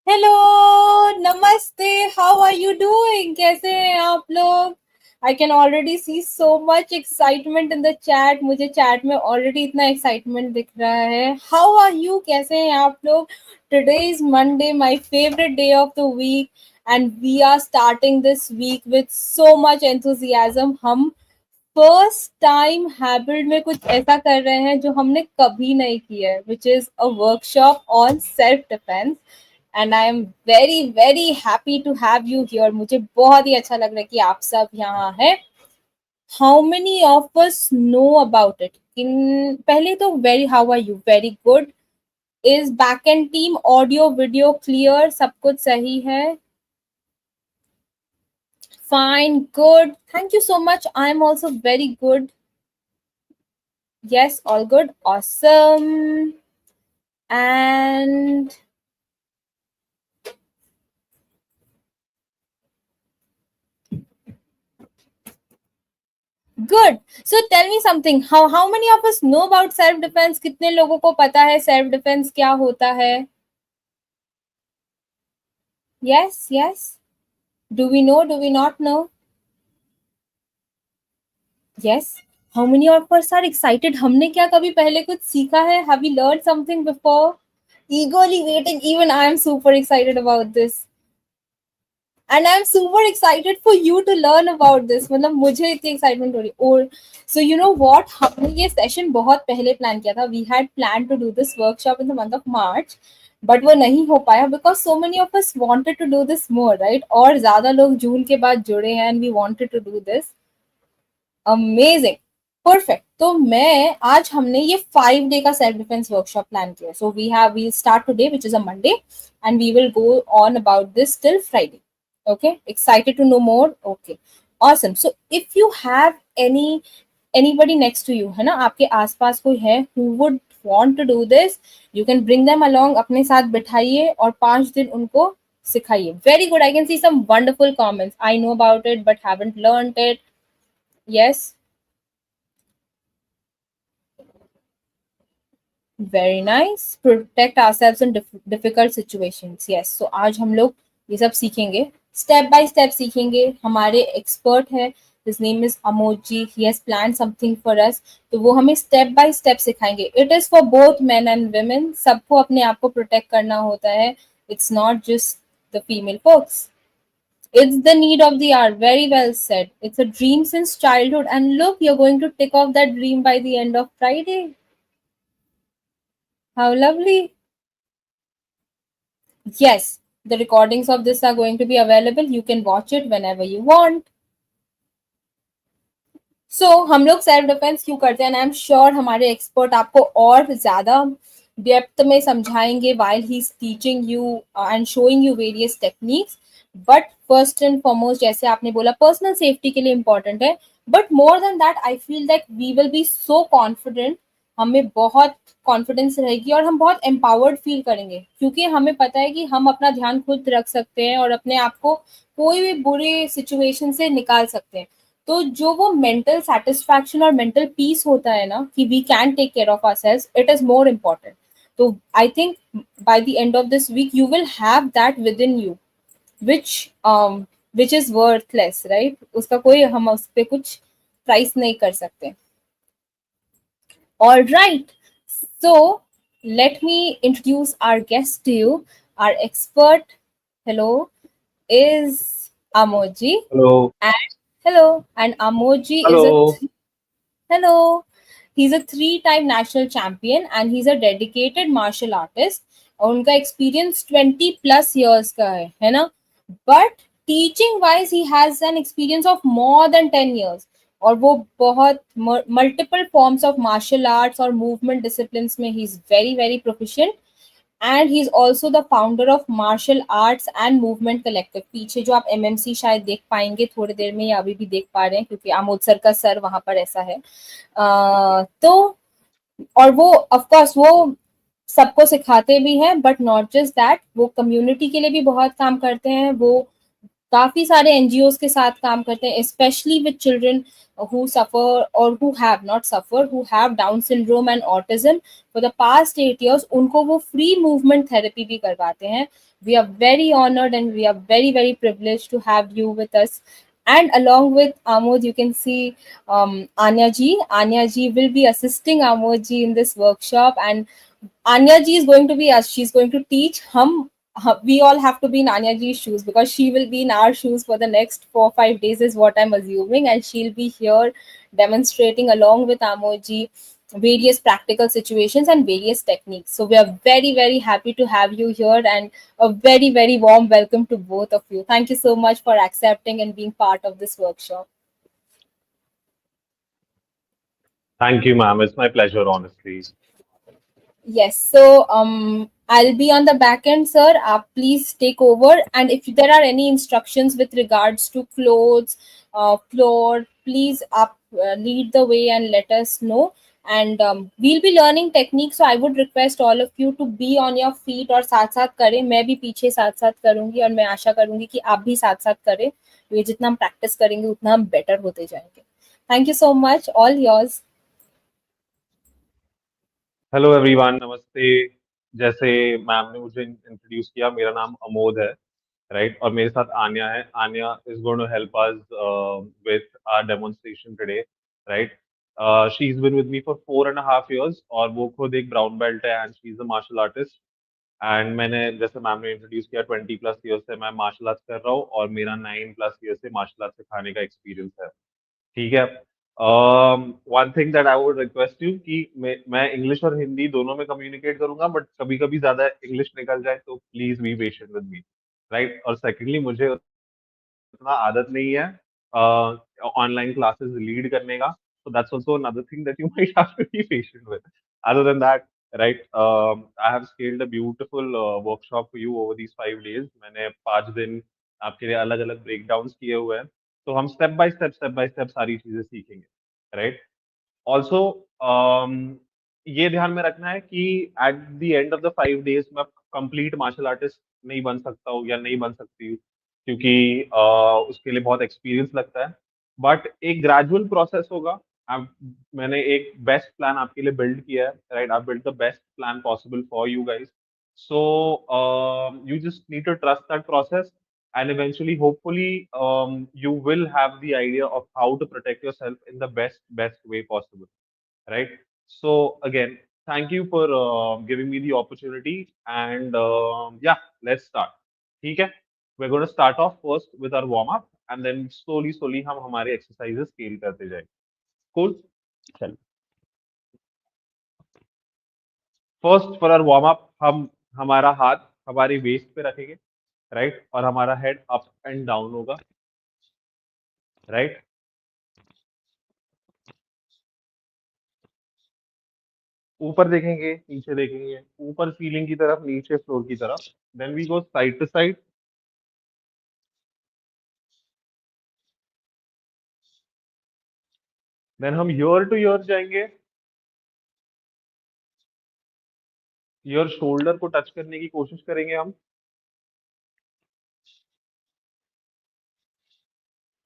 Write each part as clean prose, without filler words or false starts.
Hello, नमस्ते। How are you doing? कैसे हैं आप लोग? I can already see so much excitement in the chat. मुझे चैट में ऑलरेडी इतना एक्साइटमेंट दिख रहा है। How are you? कैसे हैं आप लोग? Today is Monday, my favourite day of the week, and we are starting this week with so much enthusiasm. हम फर्स्ट टाइम हैबिल्ड में कुछ ऐसा कर रहे हैं जो हमने कभी नहीं किया है, which is a workshop on self defence, and I am very very happy to have you here. मुझे बहुत ही अच्छा लग रहा है कि आप सब यहाँ हैं। How many of us know about it? इन पहले तो very how are you? Very good. Is back end team audio video clear? सब कुछ सही है? Fine, good, thank you so much. I am also very good. Yes, all good, awesome. And good. So tell me something. How many of us know about self defense? कितने लोगों को पता है self defense क्या होता है? Yes, yes. Do we know? Do we not know? Yes. How many of us are excited? हमने क्या कभी पहले कुछ सीखा है? Have we learned something before? Eagerly waiting. Even I am super excited about this. And I'm super excited for you to learn about this. मतलब मुझे इतनी excitement हो रही है। और so you know what, हमने ये session बहुत पहले plan किया था. We had planned to do this workshop in the month of March, but वो नहीं हो पाया because so many of us wanted to do this more, right? और ज़्यादा लोग जून के बाद जुड़े हैं and we wanted to do this. Amazing. Perfect. तो मैं आज हमने ये 5 डे का सेल्फ डिफेंस वर्कशॉप प्लान किया। So we start today which is a Monday, and we will go on about this till Friday. Okay, excited to know more? Okay, awesome. So if you have any anybody next to you, है ना, आपके आसपास कोई है who would want to do this, you can bring them along, अपने साथ बिठाइए और 5 दिन उनको सिखाइए. Very good. I can see some wonderful comments. I know about it but haven't learned it. Yes. Very nice. Protect ourselves in difficult situations. Yes. So आज हम लोग ये सब सीखेंगे, स्टेप बाय स्टेप सीखेंगे. हमारे एक्सपर्ट है, his name is Amod ji. He has plan something for us. तो वो हमें स्टेप बाय स्टेप सिखाएंगे. It is for both men and women. सबको अपने आप को प्रोटेक्ट करना होता है. It's not just the female folks. It's the need of the hour. Very well said. It's a dream since childhood. And look, you're going to tick off that dream by the end of Friday. How lovely. Yes, the recordings of this are going to be available. You can watch it whenever you want. हम लोग self defence क्यों करते हैं, and I am sure हमारे expert आपको और ज्यादा depth में समझाएंगे while he's teaching you and showing you various techniques. But first and foremost, जैसे आपने बोला, पर्सनल सेफ्टी के लिए इंपॉर्टेंट है. But more than that I feel that we will be so confident. हमें बहुत कॉन्फिडेंस रहेगी और हम बहुत एम्पावर्ड फील करेंगे, क्योंकि हमें पता है कि हम अपना ध्यान खुद रख सकते हैं और अपने आप को कोई भी बुरे सिचुएशन से निकाल सकते हैं. तो जो वो मेंटल सेटिस्फैक्शन और मेंटल पीस होता है ना, कि we can take care of ourselves, it is more important. तो I think by the end of this week you will have that within you, which is worthless, right? उसका कोई, हम उस पे कुछ प्राइस नहीं कर सकते. All right. So let me introduce our guest to you. Our expert, hello, is Amoji. Hello. And hello. And Amoji is a Hello. hello. He's a 3-time national champion and he's a dedicated martial artist. और उनका experience 20+ years का है ना. But teaching wise he has an experience of more than 10 years. और वो बहुत multiple forms of martial arts और movement discipline में he is very very proficient. And he is also the founder of martial arts and movement collective. पीछे जो आप MMC शायद देख पाएंगे थोड़ी देर में, या अभी भी देख पा रहे हैं, क्योंकि आमोद सर का सर वहां पर ऐसा है. तो और वो ऑफ कोर्स वो सबको सिखाते भी हैं, बट नॉट जस्ट दैट, वो कम्युनिटी के लिए भी बहुत काम करते हैं. वो काफी सारे एनजीओ के साथ काम करते हैं, specially with children who suffer or who have not suffer, who have Down syndrome and autism. For the past 8 years उनको वो free movement therapy भी करवाते हैं. We are very honored and we are very very privileged to have you with us. And along with Amod, you can see Anya ji. Anya ji will be assisting Amod ji in this workshop, and Anya ji is going to be us. She's going to teach. We all have to be in Anya ji's shoes, because she will be in our shoes for the next 4-5 days, is what I'm assuming, and she'll be here demonstrating along with Amod ji various practical situations and various techniques. So we are very very happy to have you here, and a very very warm welcome to both of you. Thank you so much for accepting and being part of this workshop. Thank you, ma'am. It's my pleasure, honestly. Yes, so I'll be on the back end, sir. Please take over. And if there are any instructions with regards to clothes, floor, please lead the way and let us know. And we'll be learning techniques. So I would request all of you to be on your feet और साथ साथ करें. मैं भी पीछे साथ साथ करूंगी और मैं आशा करूंगी कि आप भी साथ साथ करें. ये जितना हम प्रैक्टिस करेंगे उतना हम बेटर होते जाएंगे. Thank you so much. All yours. Hello everyone, नमस्ते. जैसे मैम ने मुझे इंट्रोड्यूस किया, मेरा नाम अमोद है, राइट. और मेरे साथ आन्या है. Anya is going to help us with our demonstration today, right. She is been with me for 4.5 years और वो खुद एक ब्राउन बेल्ट है and she is a martial artist. And मैंने, जैसे मैम ने इंट्रोड्यूस किया, 20+ years से मैं मार्शल आर्ट्स कर रहा हूँ और मेरा 9+ years से मार्शल आर्ट्स सिखाने का एक्सपीरियंस है. ठीक है. One thing that I would request you कि मैं इंग्लिश और हिंदी दोनों में कम्युनिकेट करूंगा, बट कभी कभी ज्यादा इंग्लिश निकल जाए तो please be patient with me, right. और सेकेंडली, मुझे उतना आदत नहीं है ऑनलाइन क्लासेस लीड करने का, so that's also another thing that you might have to be patient with. Other than that, right, I have scaled a beautiful workshop for you over these 5 days. मैंने 5 दिन आपके लिए अलग अलग breakdowns किए हुए हैं, तो हम स्टेप बाय स्टेप सारी चीजें सीखेंगे, राइट. ऑल्सो ये ध्यान में रखना है कि at the end of the 5 days मैं कंप्लीट मार्शल आर्टिस्ट नहीं बन सकता हूँ या नहीं बन सकती हूँ, क्योंकि उसके लिए बहुत एक्सपीरियंस लगता है। बट एक ग्रेजुअल प्रोसेस होगा। अब मैंने एक बेस्ट प्लान आपके लिए बिल्ड किया है, right? I build the best plan possible for you guys. So you just need to trust that process, and eventually, hopefully, you will have the idea of how to protect yourself in the best way possible, right? So again, thank you for giving me the opportunity, and yeah, let's start. ठीक है? We're going to start off first with our warm up, and then slowly हम हमारे exercises scale करते जाएंगे. Cool? चल. First for our warm up, हम हमारा हाथ हमारी वेस्ट पे रखेंगे, राइट? और हमारा हेड अप एंड डाउन होगा, राइट? ऊपर देखेंगे, नीचे देखेंगे, ऊपर सीलिंग की तरफ, नीचे फ्लोर की तरफ। Then we go side to side. Then हम ईयर टू ईयर जाएंगे, ईयर शोल्डर को टच करने की कोशिश करेंगे हम।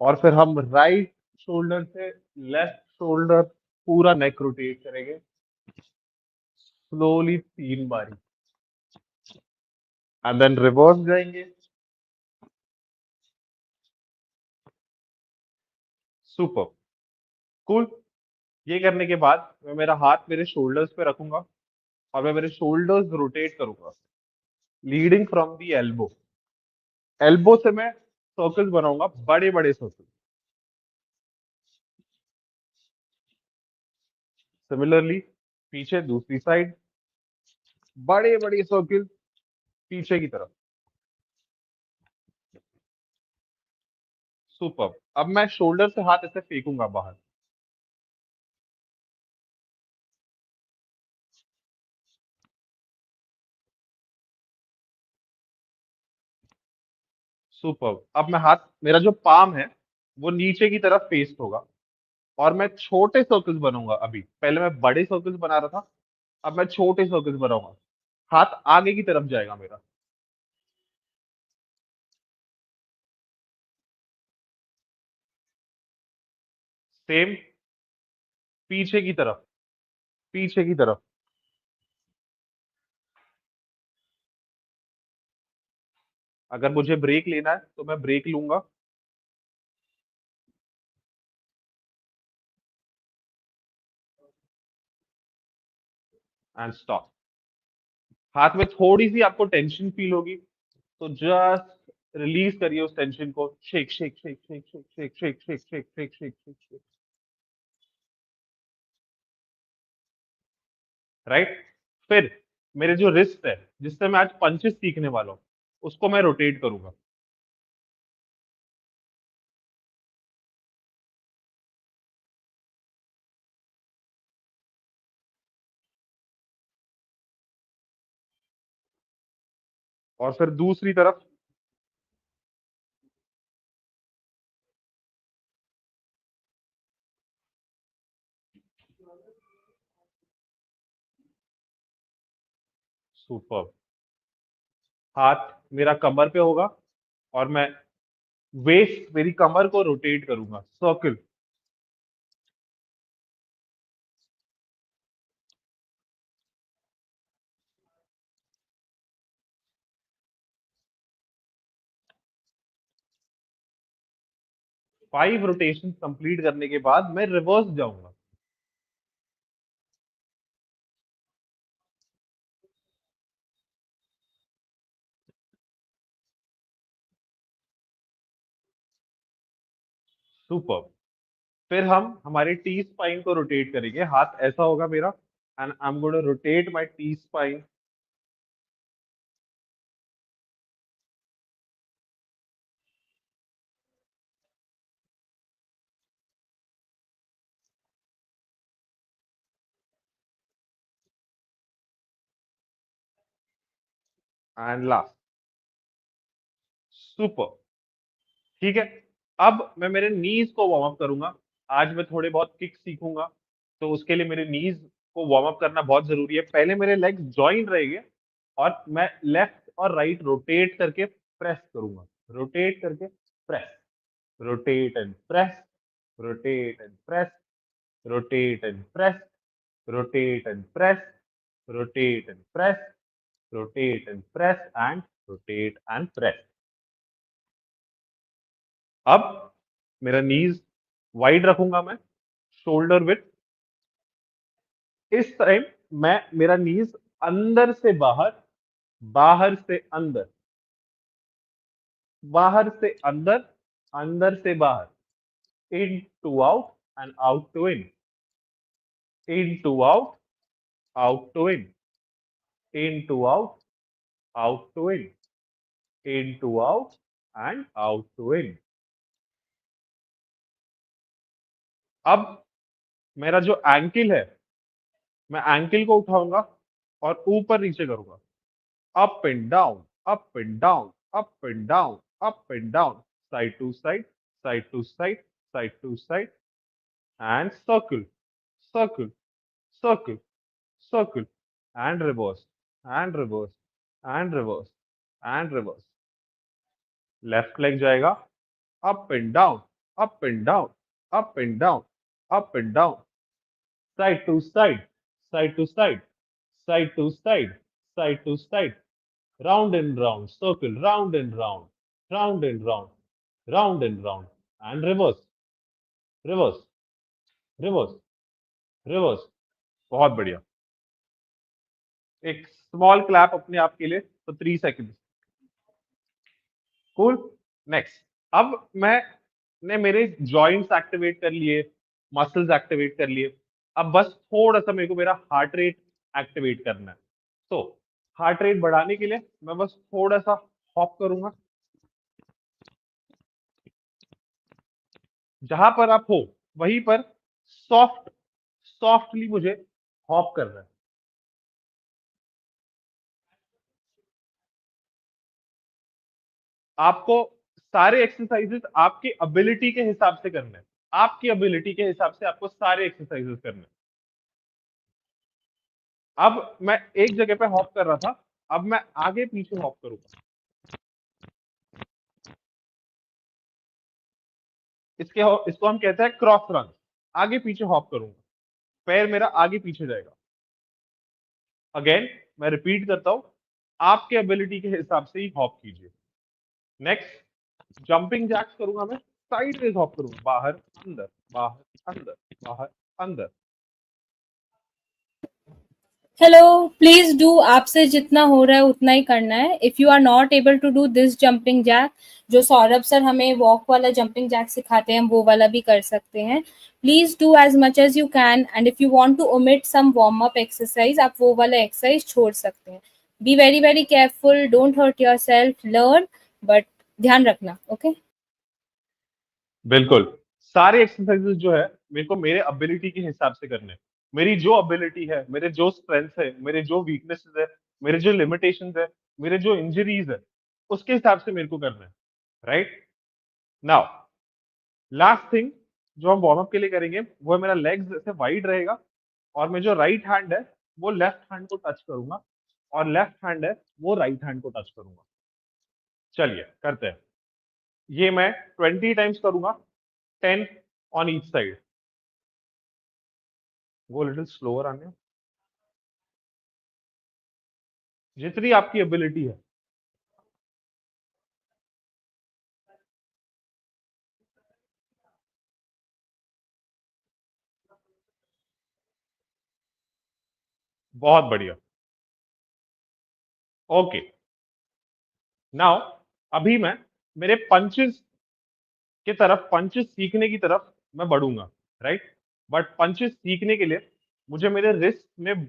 और फिर हम राइट शोल्डर से लेफ्ट शोल्डर, पूरा नेक रोटेट करेंगे स्लोली 3 बारी, एंड देन रिवर्स जाएंगे। Super cool. ये करने के बाद मैं मेरा हाथ मेरे शोल्डर्स पे रखूंगा, और मैं मेरे शोल्डर्स रोटेट करूंगा leading from the elbow. Elbow से मैं सर्कल्स बनाऊंगा, बड़े बड़े सर्कल। सिमिलरली पीछे दूसरी साइड, बड़े बड़े सर्कल पीछे की तरफ। सुपर। अब मैं शोल्डर से हाथ ऐसे फेंकूंगा बाहर। सुपर। अब मैं हाथ, मेरा जो पाम है वो नीचे की तरफ फेस होगा, और मैं छोटे सर्कल्स बनाऊंगा। अभी पहले मैं बड़े सर्कल्स बना रहा था, अब मैं छोटे सर्कल्स बनाऊंगा। हाथ आगे की तरफ जाएगा मेरा। सेम पीछे की तरफ, पीछे की तरफ। अगर मुझे ब्रेक लेना है तो मैं ब्रेक लूंगा, एंड स्टॉप। हाथ में थोड़ी सी आपको टेंशन फील होगी, तो जस्ट रिलीज करिए उस टेंशन को। Shake shake shake shake shake shake shake shake shake shake shake shake shake, right? फिर मेरे जो रिस्ट है, जिससे मैं आज पंचेस सीखने वाला हूँ, उसको मैं रोटेट करूंगा। और फिर दूसरी तरफ। सुपर। हाथ मेरा कमर पे होगा, और मैं वेस्ट मेरी कमर को रोटेट करूंगा सर्कल। 5 रोटेशन कंप्लीट करने के बाद मैं रिवर्स जाऊंगा। सुपर। फिर हम हमारे टी स्पाइन को रोटेट करेंगे। हाथ ऐसा होगा मेरा, and I am going to rotate my T spine, and last. Super. ठीक है। अब मैं मेरे नीज को वार्म अप करूंगा। आज मैं थोड़े बहुत किक सीखूंगा, तो उसके लिए मेरे नीज को वार्म अप करना बहुत जरूरी है। पहले मेरे लेग्स जॉइन रहेंगे और मैं लेफ्ट और राइट रोटेट करके प्रेस करूंगा, रोटेट करके press, rotate and press, rotate and press, rotate and press, rotate and press, rotate and press, rotate and press and rotate and press. अब मेरा नीज वाइड रखूंगा मैं, शोल्डर विथ। इस time मैं मेरा नीज अंदर से बाहर, बाहर से अंदर, बाहर से अंदर, अंदर से बाहर, in to out and out to in to out to in to out to in to out and out to in. अब मेरा जो एंकिल है, मैं एंकिल को उठाऊंगा और ऊपर नीचे करूंगा, up and down, up and down, up and down, up and down, side to side, side to side, side to side, and circle, circle, circle, circle, and reverse, and reverse, and reverse, and reverse. Left leg जाएगा, up and down, up and down, up and down, up and down, side to side, side to side, side to side, side to side, round and round, circle, round and round, round and round, round and round, and reverse, reverse, reverse, reverse। बहुत बढ़िया। एक small clap अपने आप के लिए for 3 seconds। Cool. Next. अब मैंने मेरे जॉइंट्स एक्टिवेट कर लिए, मसल्स एक्टिवेट कर लिए। अब बस थोड़ा सा मेरे को मेरा हार्ट रेट एक्टिवेट करना है। तो हार्ट रेट बढ़ाने के लिए मैं बस थोड़ा सा हॉप करूंगा। जहां पर आप हो वहीं पर सॉफ्टली मुझे हॉप करना है। आपको सारे एक्सरसाइजेस आपकी एबिलिटी के हिसाब से करने हैं। आपकी एबिलिटी के हिसाब से आपको सारे एक्सरसाइजेस करने हैं। अब मैं एक जगह पे हॉप कर रहा था, अब मैं आगे पीछे हॉप करूंगा। इसको हम कहते हैं क्रॉस रन। आगे पीछे हॉप करूंगा, पैर मेरा आगे पीछे जाएगा। अगेन मैं रिपीट करता हूं, आपके एबिलिटी के हिसाब से ही हॉप कीजिए। नेक्स्ट, जंपिंग जैक्स करूंगा मैं, साइडवेज हॉप करूंगा, बाहर अंदर, बाहर अंदर, बाहर अंदर। हेलो, प्लीज डू, आपसे जितना हो रहा है उतना ही करना है। If you are not able to do this jumping jack, जो सौरभ सर हमें वॉक वाला जंपिंग जैक सिखाते हैं, वो वाला भी कर सकते हैं। Please do as much as you can, and if you want to omit some warm up exercise, आप वो वाला एक्सरसाइज छोड़ सकते हैं। Be very very careful, don't hurt your self, learn, but ध्यान रखना। ओके? बिल्कुल। सारे एक्सरसाइजेस जो है मेरे को मेरे एबिलिटी के हिसाब से करने हैं। मेरी जो एबिलिटी है, मेरे जो स्ट्रेंथ है, मेरे जो वीकनेसेस है, मेरे जो लिमिटेशंस है, मेरे जो इंजरीज है, उसके हिसाब से मेरे को करना है। राइट नाउ, लास्ट थिंग जो हम वार्म अप के लिए करेंगे वो है, मेरा लेग्स ऐसे वाइड रहेगा और मैं जो राइट हैंड है वो लेफ्ट हैंड को टच करूंगा और लेफ्ट हैंड है वो राइट हैंड को टच करूंगा। चलिए करते हैं। ये मैं 20 टाइम्स करूंगा, 10 ऑन ईच साइड। वो लिटिल स्लोअर आने, जितनी आपकी एबिलिटी है। बहुत बढ़िया। ओके, नाउ अभी मैं मेरे पंचेस की तरफ, पंचेस सीखने की तरफ मैं बढ़ूंगा। राइट, बट पंचेस सीखने के लिए मुझे मेरे रिस्ट में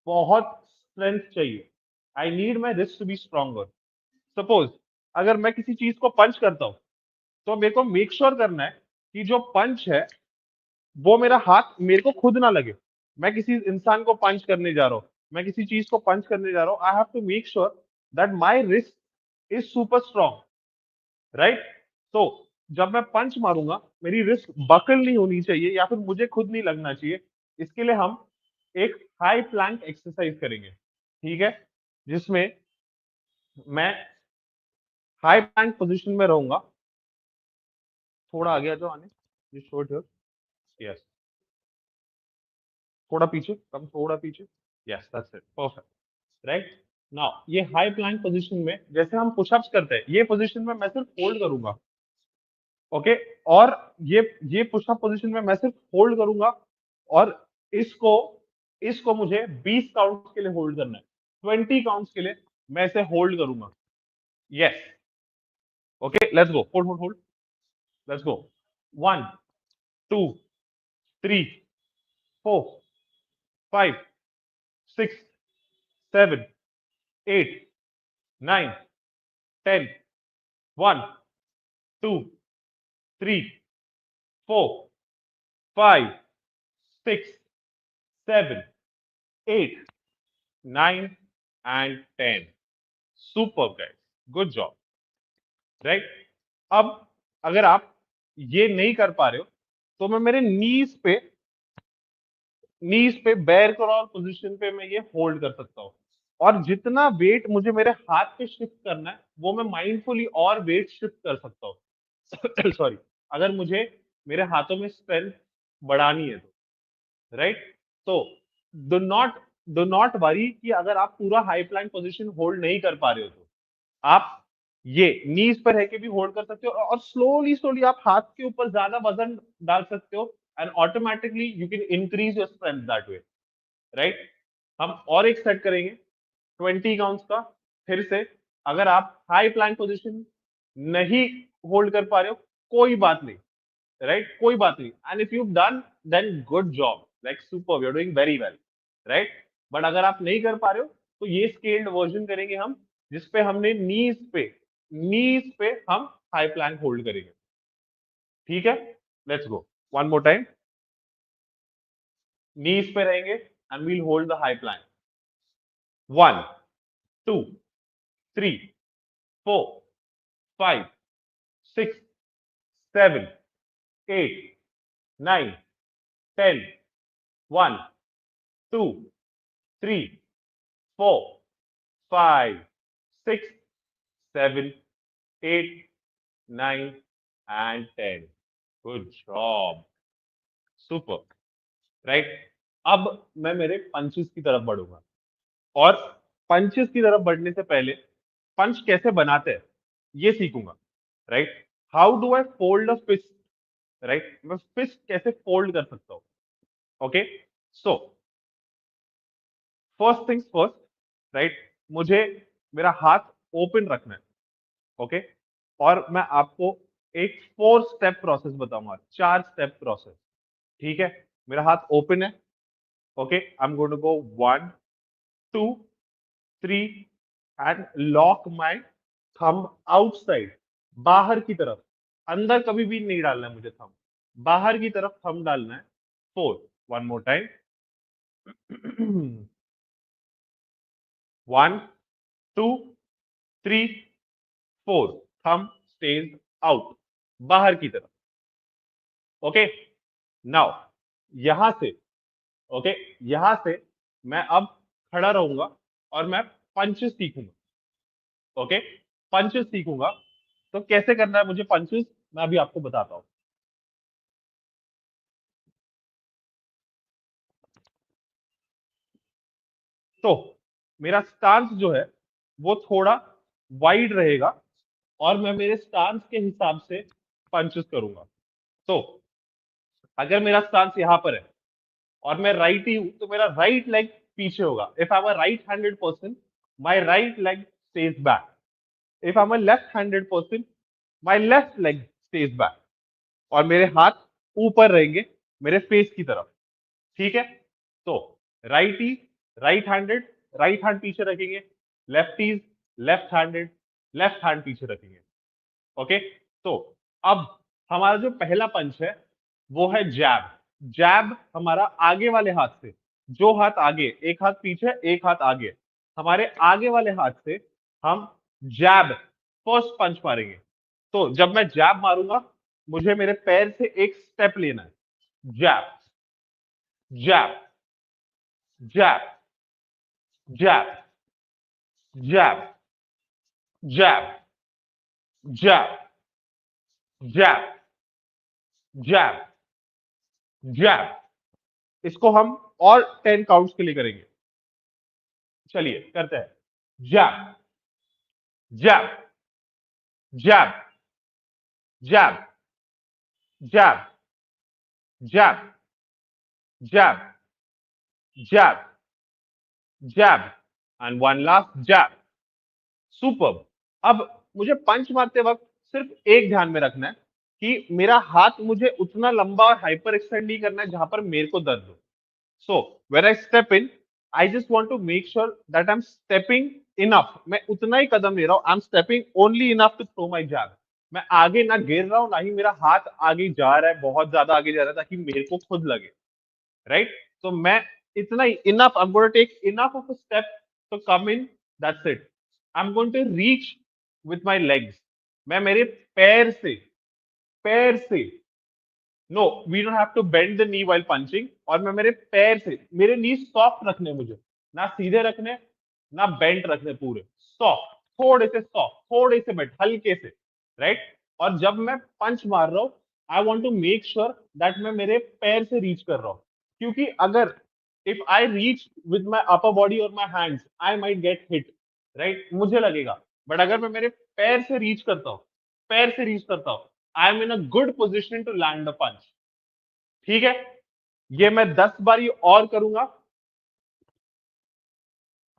बहुत स्ट्रेंथ चाहिए। I need my wrist to be stronger. Suppose अगर मैं किसी चीज को पंच करता हूं, तो मेरे को मेक श्योर करना है कि जो पंच है वो मेरा हाथ मेरे को खुद ना लगे। मैं किसी इंसान को पंच करने जा रहा हूँ, मैं किसी चीज को पंच करने जा रहा हूँ, I have to make sure that my wrist is super strong. Right, तो जब मैं पंच मारूंगा मेरी रिस्ट बकल नहीं होनी चाहिए या फिर मुझे खुद नहीं लगना चाहिए। इसके लिए हम एक हाई प्लैंक एक्सरसाइज करेंगे, ठीक है, जिसमें मैं हाई प्लैंक पोजीशन में रहूंगा। थोड़ा आगे आ जाओ, आने जी, शोट हियर, यस, थोड़ा पीछे, कम थोड़ा पीछे, yes, that's it, perfect, right. Now ये हाई प्लैंक पोजीशन में जैसे हम पुशअप्स करते हैं, ये पोजीशन में मैं सिर्फ होल्ड करूंगा, ओके। और ये पुशअप पोजीशन में मैं सिर्फ होल्ड करूंगा, और इसको इसको मुझे 20 काउंट्स के लिए होल्ड करना है, 20 काउंट्स के लिए मैं इसे होल्ड करूंगा, yes, okay, let's go, hold hold hold, let's go, 1 2 3 4 5 6 7 8 9 10 1 2 3 4 5 6 7 8 9 and 10, super guys, good job, right. अब अगर आप ये नहीं कर पा रहे हो, तो मैं मेरे नीज पे बैर क्रॉल पोजीशन पे मैं ये होल्ड कर सकता हूँ, और जितना वेट मुझे मेरे हाथ पे शिफ्ट करना है वो मैं माइंडफुली और वेट शिफ्ट कर सकता हूँ सॉरी, अगर मुझे मेरे हाथों में स्ट्रेंथ बढ़ानी है तो, राइट। तो do not do not worry कि अगर आप पूरा हाई प्लैंक पोजीशन होल्ड नहीं कर पा रहे हो, तो आप ये नीज पर रह के भी होल्ड कर सकते हो, और स्लोली स्लोली आप हाथ के ऊपर ज्यादा वजन डाल सकते हो, and automatically you can increase your strength that way, right. हम और एक सेट करेंगे 20 काउंट्स का, फिर से। अगर आप हाई प्लैंक पोजीशन नहीं होल्ड कर पा रहे हो, कोई बात नहीं, राइट, कोई बात नहीं, and if you done, then good job, like super, you are doing very well, right. But अगर आप नहीं कर पा रहे हो, तो ये स्केल्ड वर्जन करेंगे हम, जिसपे हमने नीज पे हम हाई प्लैंक होल्ड करेंगे, ठीक है। Let's go, one more time, knees पे रहेंगे and we'll hold the high plank, 1 2 3 4 5 6 7 8 9 10 1 2 3 4 5 6 7 8 9 and 10, good job, super, right. अब मैं मेरे पंचेस की तरफ बढ़ूंगा, और पंचेस की तरफ बढ़ने से पहले पंच कैसे बनाते हैं ये सीखूंगा, right. How do I fold a fist, right, मैं फिस्ट कैसे फोल्ड कर सकता हूँ, okay. So first things first, right, मुझे मेरा हाथ ओपन रखना है, ओके। और मैं आपको एक 4 स्टेप प्रोसेस बताऊंगा, 4 स्टेप प्रोसेस, ठीक है। मेरा हाथ ओपन है, okay, I am going to go 1 2 3 and lock my thumb outside, बाहर की तरफ, अंदर कभी भी नहीं डालना है मुझे थंब, बाहर की तरफ थंब डालना है, 4, one more time 1 2 3 4, thumb stage out, बाहर की तरफ, ओके। नाउ यहां से, ओके, यहां से मैं अब खड़ा रहूंगा, और मैं पंचेस सीखूंगा, ओके, पंचेस सीखूंगा। तो कैसे करना है मुझे पंचेस, मैं अभी आपको बताता हूं। तो मेरा स्टांस जो है वो थोड़ा वाइड रहेगा, और मैं मेरे स्टांस के हिसाब से पंचेस करूंगा। तो अगर मेरा स्टांस यहाँ पर है, और मैं राइट ही हूं, तो मेरा राइट लेग पीछे होगा, if I am a right handed person, my right leg stage back, if I am a left handed person, my left leg stage back, और मेरे हाथ ऊपर रहेंगे मेरे फेस की तरफ, ठीक है। तो righty right handed, right hand पीछे रखेंगे, lefties left handed, left hand पीछे रखेंगे, ओके। तो अब हमारा जो पहला पंच है वो है जैब। जैब हमारा आगे वाले हाथ से, जो हाथ आगे, एक हाथ पीछे एक हाथ आगे, हमारे आगे वाले हाथ से हम जैब फर्स्ट पंच मारेंगे। तो जब मैं जैब मारूंगा, मुझे मेरे पैर से एक स्टेप लेना है, जैब, jab, jab, jab, jab, jab, jab, jab, jab, jab। इसको हम और 10 काउंट्स के लिए करेंगे। चलिए करते हैं। Jab, jab, jab, jab, jab, jab, jab, jab, jab and one last jab. Super. अब मुझे पंच मारते वक्त सिर्फ एक ध्यान में रखना है कि मेरा हाथ मुझे उतना लंबा और हाइपर एक्सटेंड नहीं करना है जहां पर मेरे को दर्द हो। So when I step in, I just want to make sure that I'm stepping enough. मैं उतना ही कदम ले रहा हूं। I'm stepping only enough to throw my jab. मैं आगे ना गिर रहा हूं, ना ही मेरा हाथ आगे जा रहा है, बहुत ज्यादा आगे जा रहा है ताकि मेरे को खुद लगे। राइट? तो मैं इतना ही enough, I'm going to take enough of a step to come in. That's it. I'm going to reach with my legs. मैं मेरे पैर से no we don't have to bend the knee while punching. और मैं मेरे पैर से, मेरे नी सॉफ्ट रखने मुझे, ना सीधे रखने ना बेंट रखने, पूरे सॉफ्ट, सॉफ्ट, थोड़े से बेंट, हल्के से। राइट? और जब मैं पंच मार रहा हूं, I want to make sure that मैं मेरे पैर से रीच कर रहा हूं। क्योंकि अगर if I reach with my upper body और my hands, I might get hit. Right? मुझे लगेगा। बट अगर मैं मेरे पैर से रीच करता हूं, पैर से रीच करता हूं, I am in a good position to land a punch. ठीक है? ये मैं 10 बारी और करूंगा।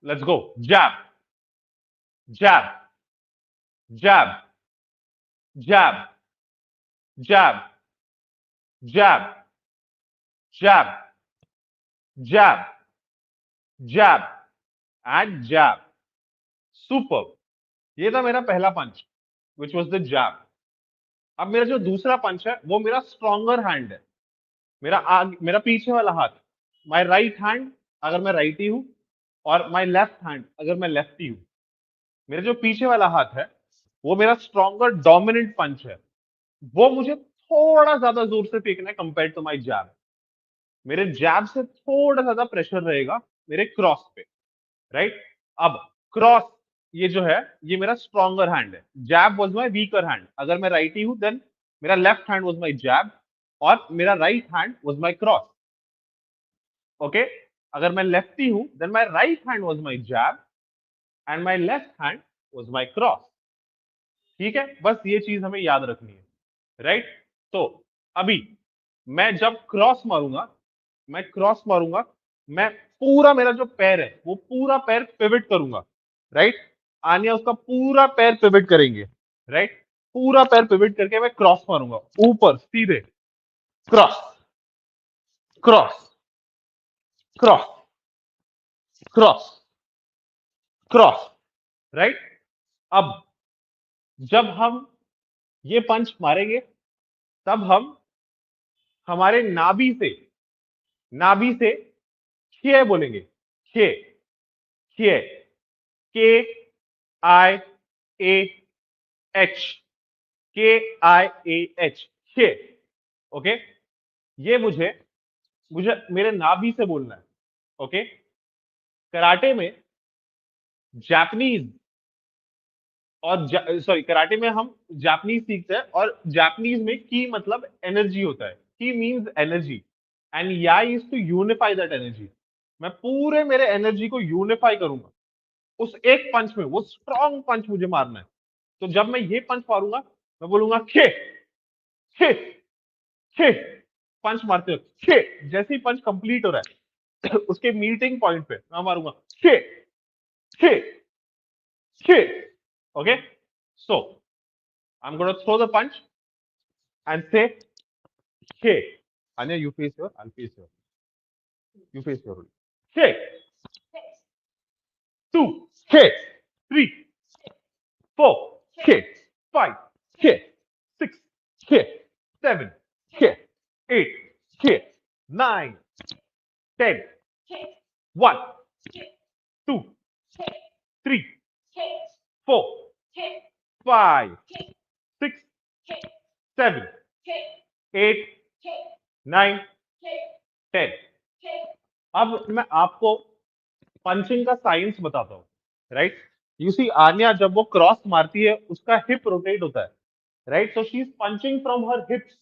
Let's go. Jab, jab, jab, jab, jab, jab, jab, jab, jab and jab. Super. ये था मेरा पहला पंच, विच वॉज द जैब। अब मेरा जो दूसरा पंच है वो मेरा स्ट्रॉन्गर हैंड है। मेरा पीछे वाला हाथ, माई राइट हैंड अगर मैं राइटी हूं, और माई लेफ्ट हैंड अगर मैं लेफ्टी हूं। मेरा जो पीछे वाला हाथ है वो मेरा स्ट्रॉन्गर डोमिनेंट पंच है। वो मुझे थोड़ा ज्यादा जोर से फेंकना है कंपेयर टू माई जैब। मेरे जैब से थोड़ा ज्यादा प्रेशर रहेगा मेरे क्रॉस पे। राइट? अब क्रॉस, ये जो है ये मेरा स्ट्रॉन्गर हैंड है। Jab was my weaker hand. अगर मैं राइटी हूं देन मेरा left hand was my jab, और मेरा right hand was my cross. Okay? अगर मैं लेफ्टी हूं then my right hand was my jab and my left hand was my cross. ठीक है? बस ये चीज हमें याद रखनी है। राइट? तो अभी मैं जब क्रॉस मारूंगा, मैं क्रॉस मारूंगा, मैं पूरा मेरा जो पैर है वो पूरा पैर पिवट करूंगा। राइट? आनिया उसका पूरा पैर पिवट करेंगे। राइट? पूरा पैर पिवट करके मैं क्रॉस मारूंगा, ऊपर सीधे। Cross, cross, cross, cross, cross. Right? अब जब हम ये पंच मारेंगे, तब हम हमारे नाभि से खे बोलेंगे। खे, खे, के आई ए एच, के आई ए एच, खे। ओके? ये मुझे मुझे मेरे नाभि से बोलना है। ओके? कराटे में जापानीज और सॉरी, कराटे में हम जापानीज सीखते हैं, और जापानीज में की मतलब एनर्जी होता है। Ki means energy, and ai is to unify that energy. मैं पूरे मेरे एनर्जी को यूनिफाई करूंगा उस एक पंच में। वो स्ट्रॉन्ग पंच मुझे मारना है। तो जब मैं ये पंच मारूंगा, मैं बोलूंगा खे, खे, खे। पंच मारते हो खे। जैसे ही पंच कंप्लीट हो रहा है उसके मीटिंग पॉइंट पे मैं मारूंगा खे, खे, खे। Okay? So I am gonna throw the punch and say, hey, Anya, you face your, I'll face your, you face your. Hey, two, hey, three, four, hey, five, hey, six, hey, seven, hey, eight, hey, nine, 10, 1, 2, 3, 4, 5, 6, 7, 8, 9, 10. अब मैं आपको punching का science बताता हूँ, right? You see, Anya जब वो cross मारती है उसका हिप रोटेट होता है, right? So she is punching from her हिप्स।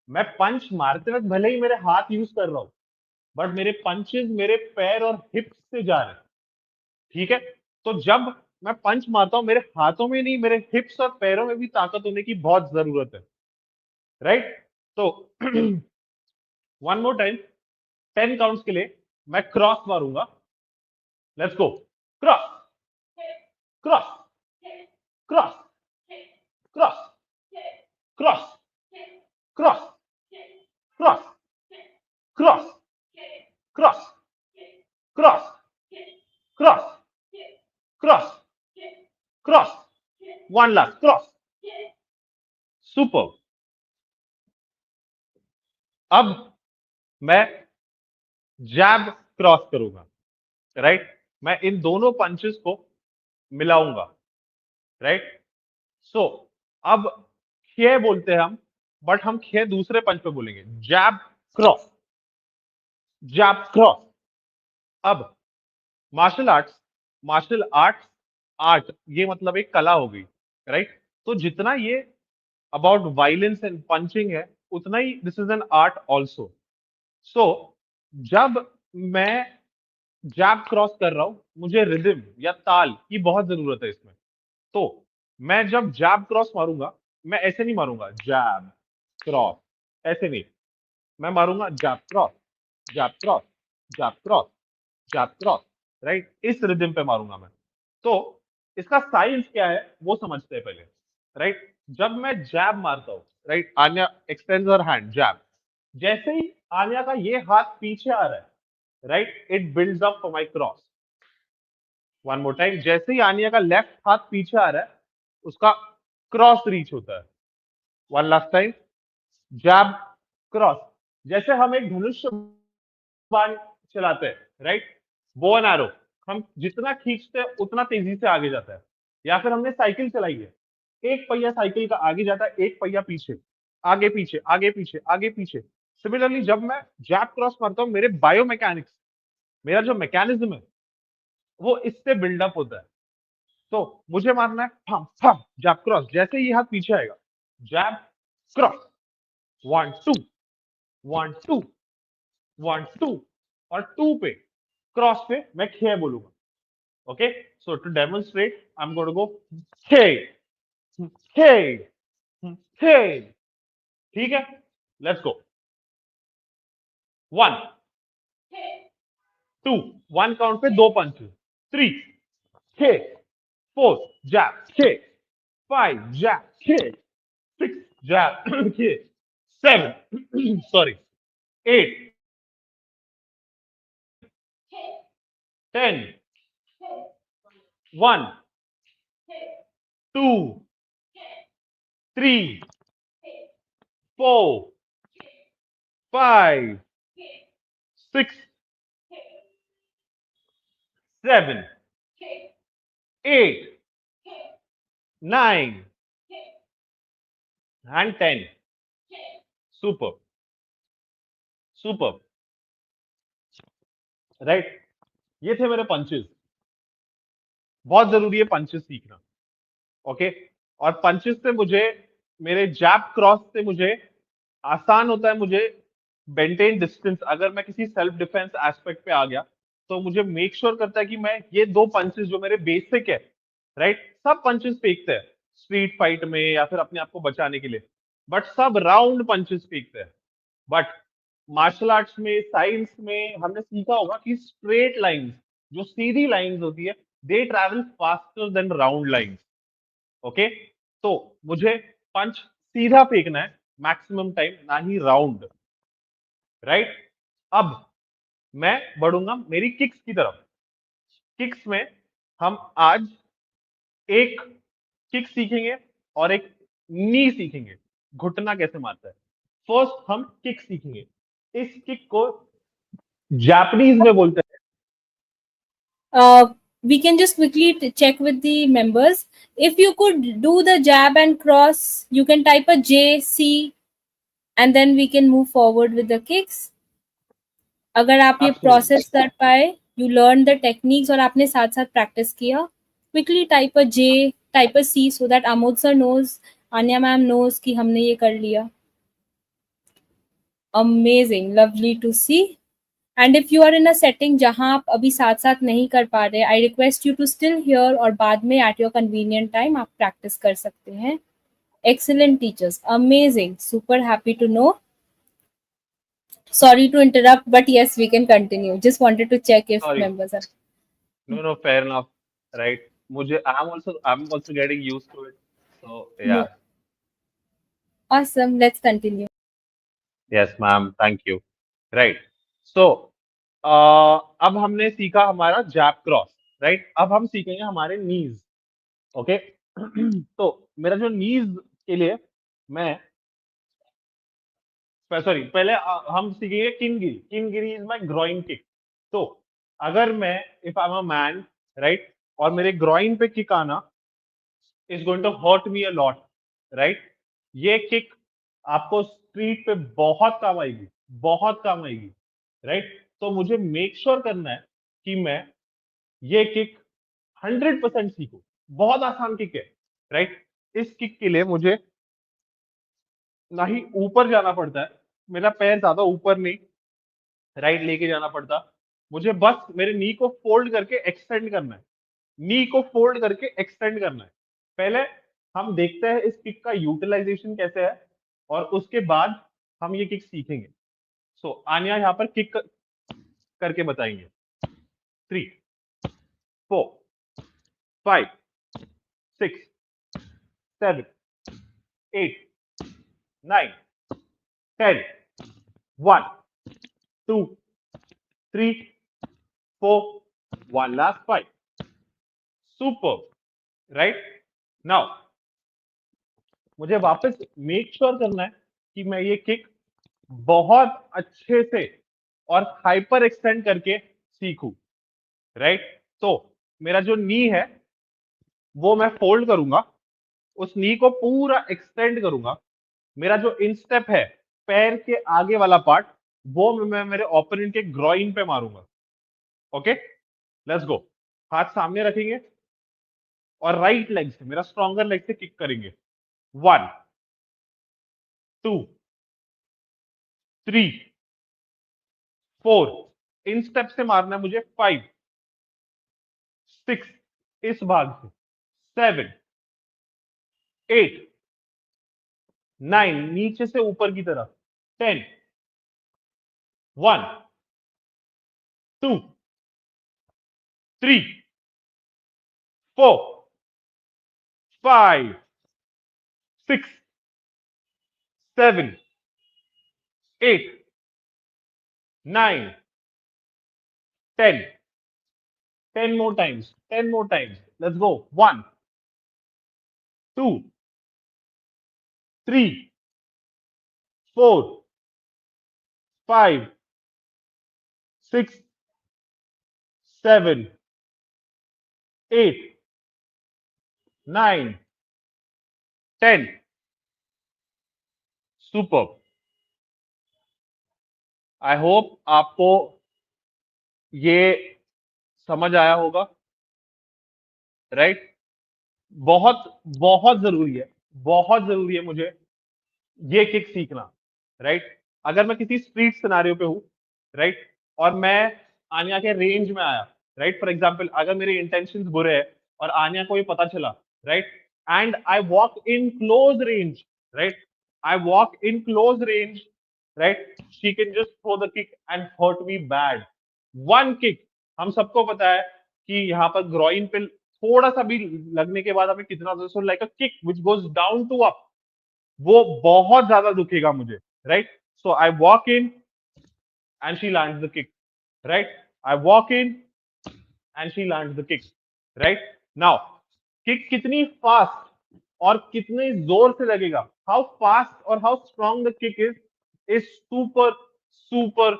मैं पंच मारते वक्त भले ही मेरे हाथ यूज कर रहा हूँ, बट मेरे पंचेस मेरे पैर और हिप्स से जा रहे हैं, ठीक है? तो जब मैं पंच मारता हूं, मेरे हाथों में नहीं, मेरे हिप्स और पैरों में भी ताकत होने की बहुत जरूरत है, राइट? तो वन मोर टाइम, 10 काउंट्स के लिए मैं क्रॉस मारूंगा। Let's go. Cross, cross, cross, cross, cross, cross, cross, cross, cross, cross, cross, cross, cross, one last cross. Super. अब मैं जैब क्रॉस करूंगा, राइट? मैं इन दोनों पंचेस को मिलाऊंगा, राइट? सो अब खे बोलते हैं हम, बट हम खे दूसरे पंच पे बोलेंगे। Jab cross, jab cross. अब martial arts, martial arts, art, ये मतलब एक कला हो गई, राइट? तो जितना ये अबाउट वायलेंस एंड पंचिंग है, उतना ही this is an art also. So जब मैं जैब क्रॉस कर रहा हूं, मुझे रिदम या ताल की बहुत जरूरत है इसमें। तो मैं जब जैब क्रॉस मारूंगा, मैं ऐसे नहीं मारूंगा जैब क्रॉस, ऐसे नहीं। मैं मारूंगा जैब cross, jab cross, jab cross, jab cross, right? इस रिदम पे मारूंगा मैं। तो इसका साइंस क्या है वो समझते हैं पहले, राइट? जब मैं जैब मारता हूं, right, Aanya extends her hand, jab. जैसे ही आन्या का ये हाथ पीछे आ रहा है, right, it builds up for my cross. One more time, जैसे ही आनिया का लेफ्ट हाथ पीछे आ रहा है, उसका क्रॉस रीच होता है। वन लास्ट टाइम, जैब क्रॉस। जैसे हम एक धनुष बाण चलाते हैं, राइट, बो एंड एरो, हम जितना खींचते हैं उतना तेजी से आगे जाता है। या फिर हमने साइकिल चलाई है, एक पहिया साइकिल का आगे जाता है, एक पहिया पीछे, आगे पीछे, आगे पीछे, आगे पीछे। सिमिलरली जब मैं जैब क्रॉस मारता हूँ, मेरे बायोमैकेनिक्स, मेरा जो मैकेनिज्म है, वो इससे बिल्डअप होता है। तो मुझे मारना है फम फम जैब क्रॉस। जैसे ही हाथ पीछे आएगा, jab cross, one two, one two, one two, और टू पे, क्रॉस पे मैं खे बोलूंगा। Okay, so to demonstrate I am going to go खे, खे, खे। ठीक है, let's go. One, two, one count पे दो पंच, थ्री, खे, फोर, जैब खे, फाइव, जैब खे, six, jab, okay, seven, sorry, eight, ten, one, two, three, four, five, six, seven, eight, nine, and 10. Super, super, right? ये थे मेरे पंचेस। बहुत जरूरी है पंचेस सीखना, ओके? और पंचेस से मुझे, मेरे जैब क्रॉस से मुझे आसान होता है मुझे मेंटेन डिस्टेंस। अगर मैं किसी सेल्फ डिफेंस एस्पेक्ट पे आ गया, तो मुझे मेक श्योर करता है कि मैं ये दो पंचेस जो मेरे बेसिक है, राइट, सब पंचेस फेंकते हैं स्ट्रीट फाइट में या फिर अपने आप को बचाने के लिए, बट सब राउंड पंचेस फेंकते हैं। बट मार्शल आर्ट्स में, साइंस में हमने सीखा होगा कि स्ट्रेट लाइंस, जो सीधी लाइंस होती है, दे travel faster than round lines. Okay, तो मुझे पंच सीधा फेंकना है मैक्सिमम टाइम, ना ही राउंड, राइट? अब मैं बढ़ूंगा मेरी किक्स की तरफ। किक्स में हम आज एक किक सीखेंगे और एक नी सीखेंगे, घुटना कैसे मारता है। फर्स्ट हम किक सीखेंगे। इस किक को जापानीज में बोलते हैं। Uh, we can just quickly check with the members. If you could do the jab and cross, you can type a J, C, and then we can move forward with the kicks. अगर आप ये Absolutely. Process कर पाए, you learn the techniques और आपने साथ साथ practice किया, quickly type a J, type a C, so that Amod sir knows, Anya ma'am knows कि हमने ये कर लिया. Amazing, lovely to see. And if you are in a setting जहां आप अभी साथ साथ नहीं कर पा रहे, I request you to still hear, और बाद में एट योर कन्वीनियंट टाइम आप प्रैक्टिस कर सकते हैं. Excellent teachers, amazing, super happy to know. Sorry to interrupt, but yes, we can continue. Just wanted to check if Sorry. members are. No, no, fair enough. Right. I'm also getting used to it. So yeah. No. Awesome, let's continue. Yes, ma'am. Thank you. Right. So, अब हमने सीखा हमारा JAP cross. Right. अब हम सीखेंगे हमारे नीज. Okay. तो मेरा जो नीज के लिए मैं सॉरी पहले हम सीखेंगे किनगिरी. किनगिरी इज माय ग्रोइन किक. तो अगर मैं if I am a man, right, और मेरे ग्रोइन पे किक आना is going to hurt me a lot. Right. ये किक आपको स्ट्रीट पे बहुत काम आएगी. बहुत काम आएगी. राइट. तो मुझे मेक श्योर करना है कि मैं ये किक 100% सीखूं. बहुत आसान किक है. राइट. इस किक के लिए मुझे ना ही ऊपर जाना पड़ता है. मेरा पैर ज्यादा ऊपर नहीं, राइट, लेके जाना पड़ता. मुझे बस मेरे नी को फोल्ड करके एक्सटेंड करना है. नी को फोल्ड करके एक्सटेंड करना है. पहले हम देखते हैं इस किक का यूटिलाइजेशन कैसे है, और उसके बाद हम ये किक सीखेंगे. सो आन्या यहाँ पर किक करके बताएंगे. 3, 4, 5, 6, 7, 8, 9, 10. 1, 2, 3, 4. One last 5. Super. Right. Now मुझे वापस मेक श्योर करना है कि मैं ये किक बहुत अच्छे से और हाइपर एक्सटेंड करके सीखूं. राइट. तो मेरा जो नी है वो मैं फोल्ड करूंगा, उस नी को पूरा एक्सटेंड करूंगा. मेरा जो इंस्टेप है, पैर के आगे वाला पार्ट, वो मैं मेरे ओपोनेंट के ग्रॉइन पे मारूंगा. ओके. Let's go. हाथ सामने रखेंगे और राइट लेग से, मेरा स्ट्रॉन्गर लेग से किक करेंगे. 1, 2, 3, 4. इन स्टेप से मारना है मुझे. 5, 6 इस भाग से. 7, 8, 9 नीचे से ऊपर की तरफ. 10. 1, 2, 3, 4, 5, 6, 7, 8, 9, 10. 10 more times. 10 more times. Let's go. 1, 2, 3, 4, 5, 6, 7, 8, 9, 10. Super. I hope आपको ये समझ आया होगा. राइट. बहुत बहुत जरूरी है, बहुत जरूरी है मुझे ये किक सीखना. राइट. अगर मैं किसी स्ट्रीट सिनारियो पे हूँ, राइट, और मैं आन्या के रेंज में आया, राइट, फॉर एग्जाम्पल अगर मेरे इंटेंशन बुरे हैं और आन्या को ये पता चला, right, and I walk in close range, right, I walk in close range, right, she can just throw the kick and hurt me bad. One kick. हम सबको पता है कि यहाँ पर ग्रॉइन पे थोड़ा सा भी लगने के बाद हमें कितना, like a kick which goes down to up, वो बहुत ज्यादा दुखेगा मुझे. Right. So I walk in and she lands the kick. Right. I walk in and she lands the kick. Right. Now kick कितनी फास्ट और कितने जोर से लगेगा, हाउ फास्ट और how strong the kick is super super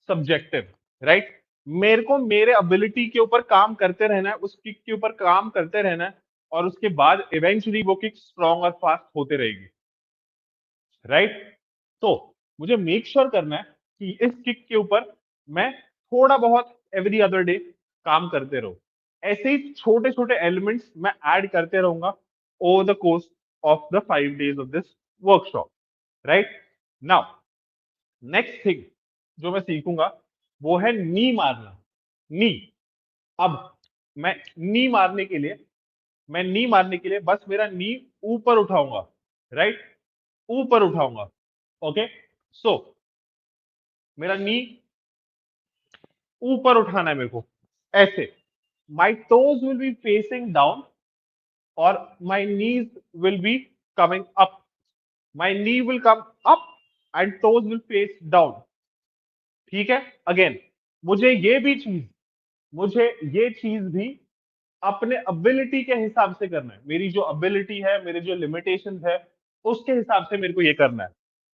subjective. Right. मेरे को मेरे एबिलिटी के ऊपर काम करते रहना है, उस किक के ऊपर काम करते रहना है, और उसके बाद इवेंचुअली वो किक स्ट्रॉन्ग और फास्ट होते रहेगी. राइट. तो मुझे मेक श्योर करना है कि इस किक के ऊपर मैं थोड़ा बहुत एवरी अदर डे काम करते रहूं। ऐसे ही छोटे छोटे एलिमेंट्स मैं ऐड करते रहूंगा over the course of the 5 days of this workshop. Right now, next thing जो मैं सीखूंगा वो है नी मारना। नी। अब मैं नी मारने के लिए बस मेरा नी ऊपर उठाऊंगा। राइट, ऊपर उठाऊंगा। ओके, सो मेरा नी ऊपर उठाना है मेरे को, ऐसे। My toes will be facing down और my knees will be coming up. My knee will come up and toes will face down. ठीक है, अगेन मुझे ये चीज भी अपने एबिलिटी के हिसाब से करना है। मेरी जो एबिलिटी है, मेरे जो लिमिटेशन है, उसके हिसाब से मेरे को ये करना है।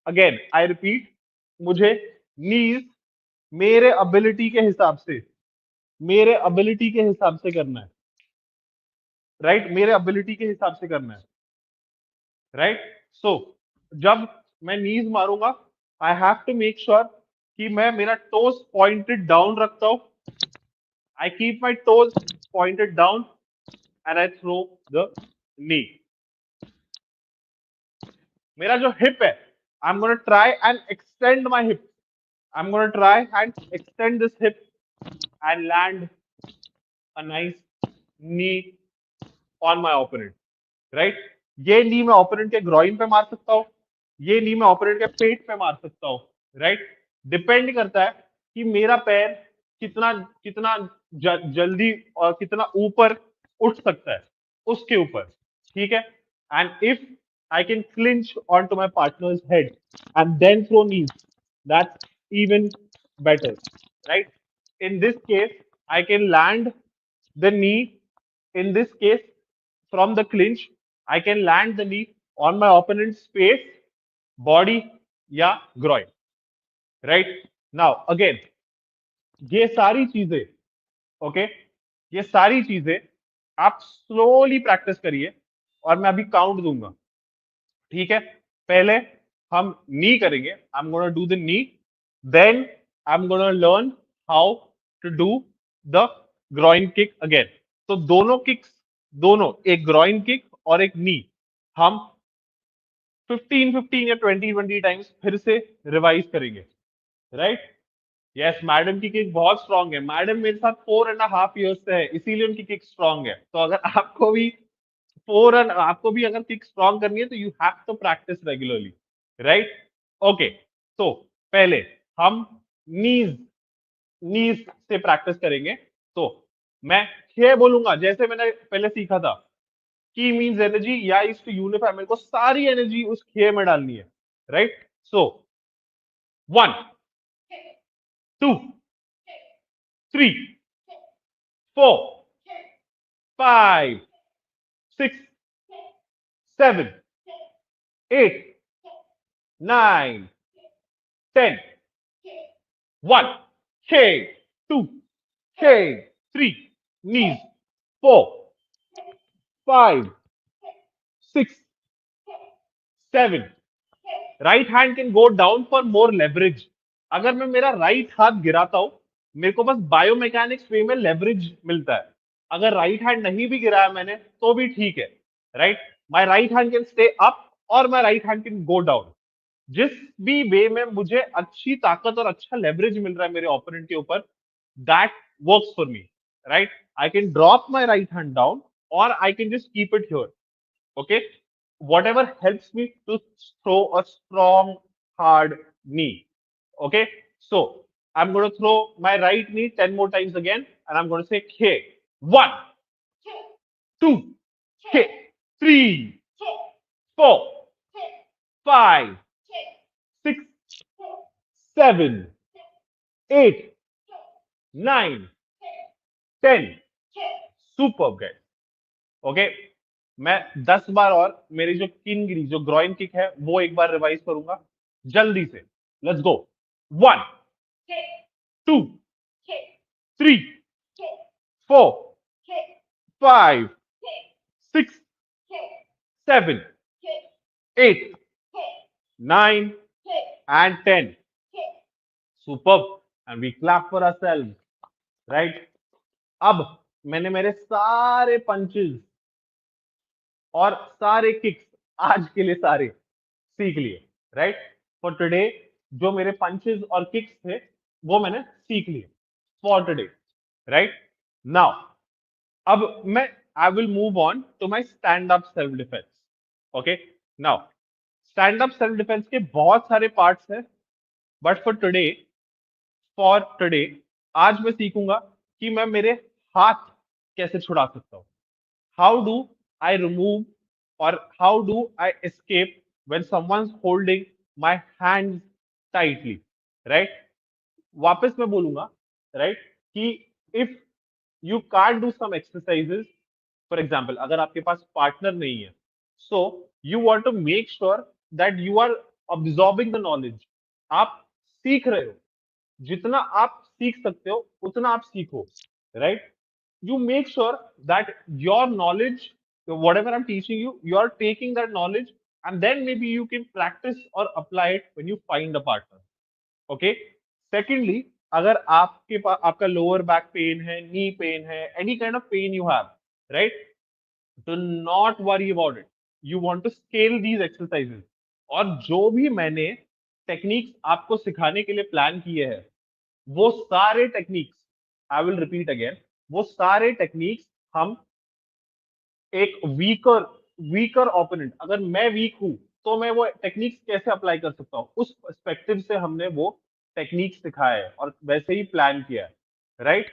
अगेन आई रिपीट, मुझे नीज मेरे एबिलिटी के हिसाब से करना है। राइट, मेरे एबिलिटी के हिसाब से करना है। राइट, सो जब मैं नीज मारूंगा, I have to make sure कि मैं मेरा टोस पॉइंटेड डाउन रखता हूं। I keep my toes pointed down and I throw the knee. मेरा जो हिप है, I am gonna try and extend my hip. I am gonna try and extend this hip and land a nice knee on my opponent. Right, ये knee मैं opponent के groin पे मार सकता हूँ, ये नी मैं ओपोनेंट के पेट पे मार सकता हूँ। राइट, डिपेंड करता है कि मेरा पैर कितना कितना जल्दी और कितना ऊपर उठ सकता है उसके ऊपर। ठीक है, and if I can clinch on to my partner's head and then throw knees, that's even better। Right, in this case I can land the knee, in this case from the clinch I can land the knee on my opponent's face, body या groin। Right, now again ये सारी चीजें, okay, ये सारी चीजें आप slowly practice करिए और मैं अभी काउंट दूंगा। ठीक है, पहले हम नी करेंगे, I am gonna do the knee, then I am gonna learn how to do the groin kick again. तो दोनों किक्स, दोनों, एक ग्रॉइन किक और एक नी, हम 15-15 या 20-20 टाइम्स फिर से रिवाइज करेंगे। राइट, यस, मैडम की किक बहुत स्ट्रांग है। मैडम मेरे साथ 4.5 years से है, इसीलिए उनकी किक स्ट्रांग है। तो अगर आपको भी अगर किक स्ट्रांग करनी है तो you have to practice regularly. Right, okay, तो पहले हम नीज नीज से प्रैक्टिस करेंगे। तो मैं खे बोलूंगा, जैसे मैंने पहले सीखा था, की मीन्स एनर्जी, या इज टू यूनिफाई, मेरे को सारी एनर्जी उस खे में डालनी है। Right, so 1, 2, 3, 4, 5, 6, 7, 8, 9, 10। 1, K, 2, K, 3, knees, 4, 5, 6, 7। Right hand can go down for more leverage. अगर मैं मेरा राइट हाथ गिराता हूं, मेरे को बस बायोमैकेनिक्स वे में लेवरेज मिलता है। अगर राइट हैंड नहीं भी गिराया मैंने तो भी ठीक है। Right, my right hand can stay up और my right hand can go down. जिस भी वे में मुझे अच्छी ताकत और अच्छा लेवरेज मिल रहा है मेरे ओपोनेंट के ऊपर, that works for me. Right, I can drop my right hand down और I can just keep it here. Okay, whatever helps me to throw a strong hard knee। Okay, so I'm going to throw my right knee 10 more times again and I'm going to say K, 1, 2, K, 3, 4, 5, 6, 7, 8, 9, 10। Super guys. Okay, मैं 10 बार और मेरी जो किंगरी, जो groin kick है, वो एक बार revise करूंगा जल्दी से। Let's go. 1, 2, 3, 4, 5, 6, 7, 8, 9 and 10। Super, and we clap for ourselves, right? अब मैंने मेरे सारे पंचेस और सारे किक्स आज के लिए सारे सीख लिए, राइट? फॉर टुडे जो मेरे पंचेस और किक्स थे वो मैंने सीख लिए फॉर टुडे, राइट? नाउ अब मैं I will move on to my stand up self defence. Okay, now stand up self defence के बहुत सारे पार्ट्स हैं, बट फॉर टुडे आज मैं सीखूंगा कि मैं मेरे हाथ कैसे छुड़ा सकता हूँ। हाउ डू आई रिमूव और how do I escape when someone's holding my hands tightly, right? वापस मैं बोलूंगा, राइट, कि if you can't do some exercises, for example अगर आपके पास पार्टनर नहीं है, so you want to make sure that you are absorbing the knowledge. आप सीख रहे हो, जितना आप सीख सकते हो उतना आप सीखो, right? You make sure that your knowledge, whatever I'm teaching you, you are taking that knowledge, and then maybe you can practice or apply it when you find a partner. Okay? Secondly, अगर आपके पास आपका lower back pain है, knee pain है, any kind of pain you have, right, do not worry about it. You want to scale these exercises. और जो भी मैंने techniques आपको सिखाने के लिए प्लान किए हैं, वो सारे techniques, I will repeat again, वो सारे टेक्निक्स हम एक वीकर ओपोनेंट, अगर मैं वीक हूं तो मैं वो टेक्निक्स कैसे अप्लाई कर सकता हूं, उस पर्सपेक्टिव से हमने वो टेक्निक सिखाया है और वैसे ही प्लान किया है, राइट?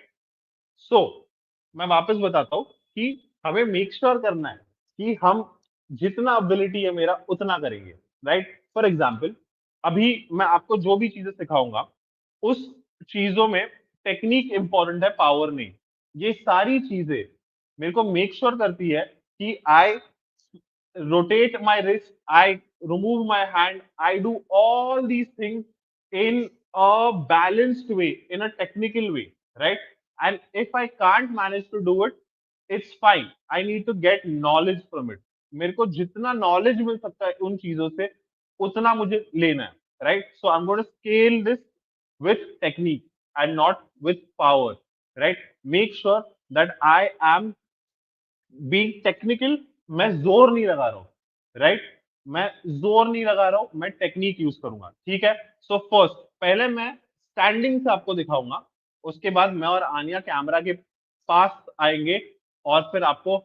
सो मैं वापस बताता हूं कि हमें मेक श्योर करना है कि हम जितना अबिलिटी है मेरा उतना करेंगे, राइट? फॉर एग्जाम्पल अभी मैं आपको जो भी चीजें सिखाऊंगा उस चीजों में टेक्निक इंपॉर्टेंट है, पावर नहीं। ये सारी चीजें मेरे को मेक श्योर करती है कि आई rotate my wrist, I remove my hand, I do all these things in a balanced way, in a technical way, right? And if I can't manage to do it, it's fine. I need to get knowledge from it. मेरे को जितना knowledge मिल सकता है उन चीजों से उतना मुझे लेना है, right? So I'm going to scale this with technique and not with power, right? Make sure that I am being technical, मैं जोर नहीं लगा रहा हूं, राइट? मैं जोर नहीं लगा रहा हूं, मैं टेक्निक यूज करूंगा, ठीक है? सो फर्स्ट पहले मैं स्टैंडिंग से आपको दिखाऊंगा, उसके बाद मैं और आनिया कैमरा के पास आएंगे और फिर आपको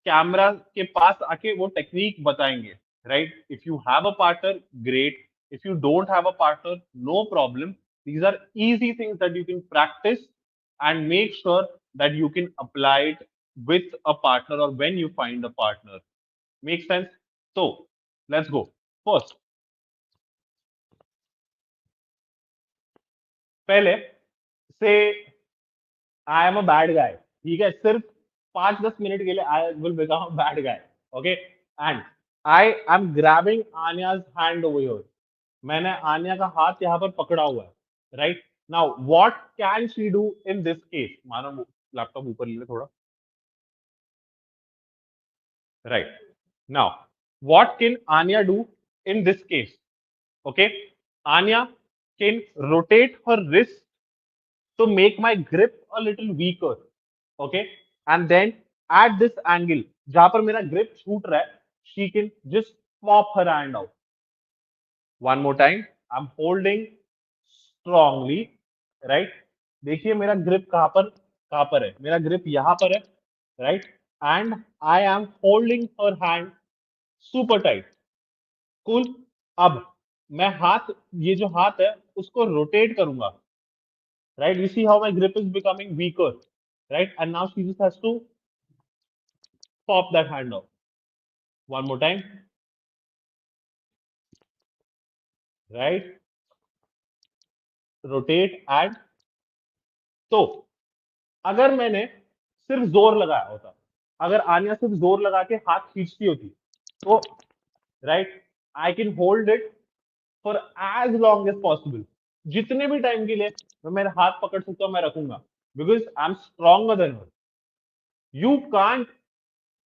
कैमरा के पास आके वो टेक्निक बताएंगे, right? If you have a partner, great. If you don't have a partner, no problem. These are easy things that you can practice and make sure that you can apply it with a partner or when you find a partner. Make sense? So let's go. First, पहले से आई am a bad गाय, ठीक है? सिर्फ 5-10 minute के लिए I will become a bad guy, okay? And I am grabbing Anya's hand over here. मैंने Anya का हाथ यहाँ पर पकड़ा हुआ है, right? Now what can she do in this case? मानो लैपटॉप ऊपर ले ले थोड़ा, right? Now what can Anya do in this case? Okay, Anya can rotate her wrist to make my grip a little weaker. Okay, and then at this angle, जहां पर मेरा grip छूट रहा है, she can just pop her hand out. One more time, I'm holding strongly, right? देखिए मेरा grip कहां पर है? मेरा grip यहां पर है, right? And I am holding her hand super tight. Cool. अब मैं हाथ, ये जो हाथ है उसको रोटेट करूंगा, right? You see how my grip is becoming weaker, right? And now she just has to pop that hand out. One more time, right? Rotate and तो अगर मैंने सिर्फ जोर लगाया होता, अगर आन्या सिर्फ जोर लगा के हाथ खींचती होती, तो right, I can hold it for as long as possible. जितने भी टाइम के लिए मैं मेरे हाथ पकड़ सकता हूं मैं रखूंगा, because I am stronger than her. You can't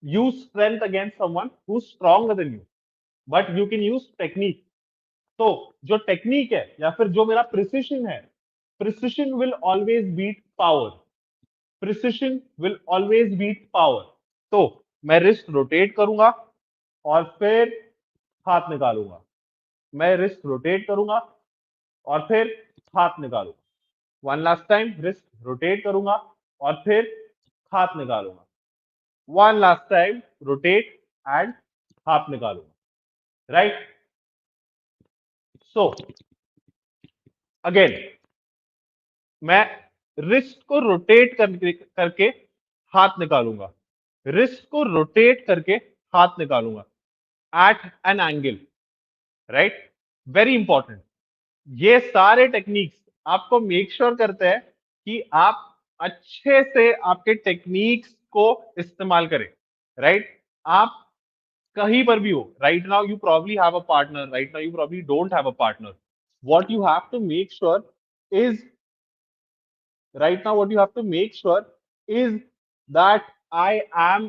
use strength against someone who's stronger than you, but you can use technique. तो जो टेक्निक है या फिर जो मेरा प्रिसिशन है precision will always beat power, precision will always beat power. तो मैं रिस्ट रोटेट करूंगा और फिर हाथ निकालूंगा, मैं रिस्ट रोटेट करूंगा और फिर हाथ निकालूंगा। One last time, wrist rotate करूंगा और फिर हाथ निकालूंगा। One last time, rotate and हाथ निकालूंगा। राइट? सो अगेन, मैं रिस्ट को रोटेट करके हाथ निकालूंगा, रिस्ट को रोटेट करके हाथ निकालूंगा at an angle. Right? Very important. ये सारे टेक्निक्स आपको मेक श्योर करते हैं कि आप अच्छे से आपके टेक्निक्स को इस्तेमाल करें। राइट? आप कहीं पर भी हो, right now you probably have a partner, right now you probably don't have a partner, what you have to make sure is right now what you have to make sure is that I am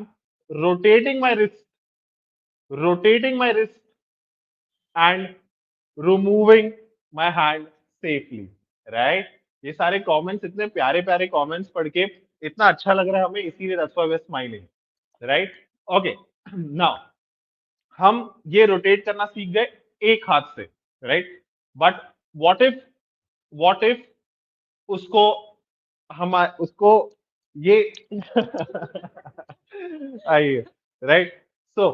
rotating my wrist, rotating my wrist and removing my hand safely, right? ये सारे comments, इतने प्यारे प्यारे comments पढ़ के इतना अच्छा लग रहा है हमें, इसीलिए that's why we are smiling. Right? Okay, now हम ये रोटेट करना सीख गए एक हाथ से। राइट? बट व्हाट इफ उसको हम उसको ये आइए। राइट? सो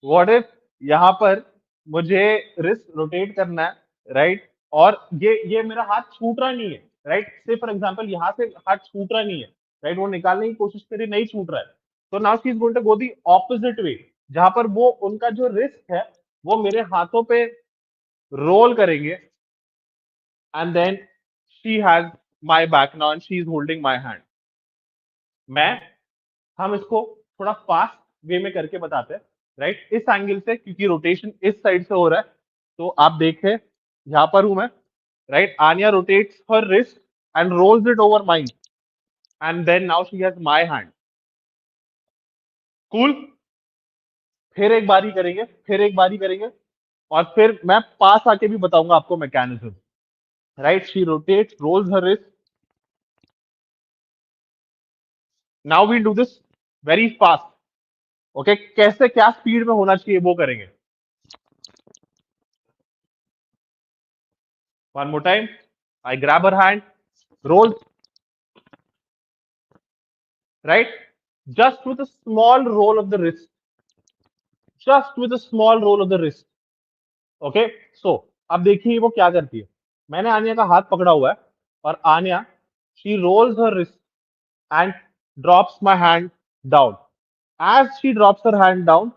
व्हाट इफ यहां पर मुझे रिस्ट रोटेट करना है, राइट? और ये मेरा हाथ छूट रहा नहीं है, राइट? से फॉर एग्जांपल यहां से हाथ छूट रहा नहीं है, राइट? वो निकालने की कोशिश करी, नहीं छूट रहा है, तो now she is going to go the opposite way, जहां पर वो उनका जो रिस्ट है वो मेरे हाथों पे रोल करेंगे and then she has my back now and she is holding my hand। मैं हम इसको थोड़ा फास्ट वे में करके बताते हैं। राइट? इस एंगल से, क्योंकि रोटेशन इस साइड से हो रहा है, तो आप देखें यहां पर हूं मैं। Right? Anya rotates her wrist and rolls it over mine and then now she has my hand. Cool? फिर एक बारी करेंगे, फिर एक बारी करेंगे और फिर मैं पास आके भी बताऊंगा आपको mechanism. Right? She rotates, rolls her wrist. Now we do this very fast. Okay? कैसे, क्या स्पीड में होना चाहिए वो करेंगे। One more time, I grab her hand, roll, right? Just with a small roll of the wrist, just with a small roll of the wrist. Okay? So अब देखिए वो क्या करती है। मैंने आनिया का हाथ पकड़ा हुआ है और Anya, she rolls her wrist and drops my hand down. As she drops her hand down,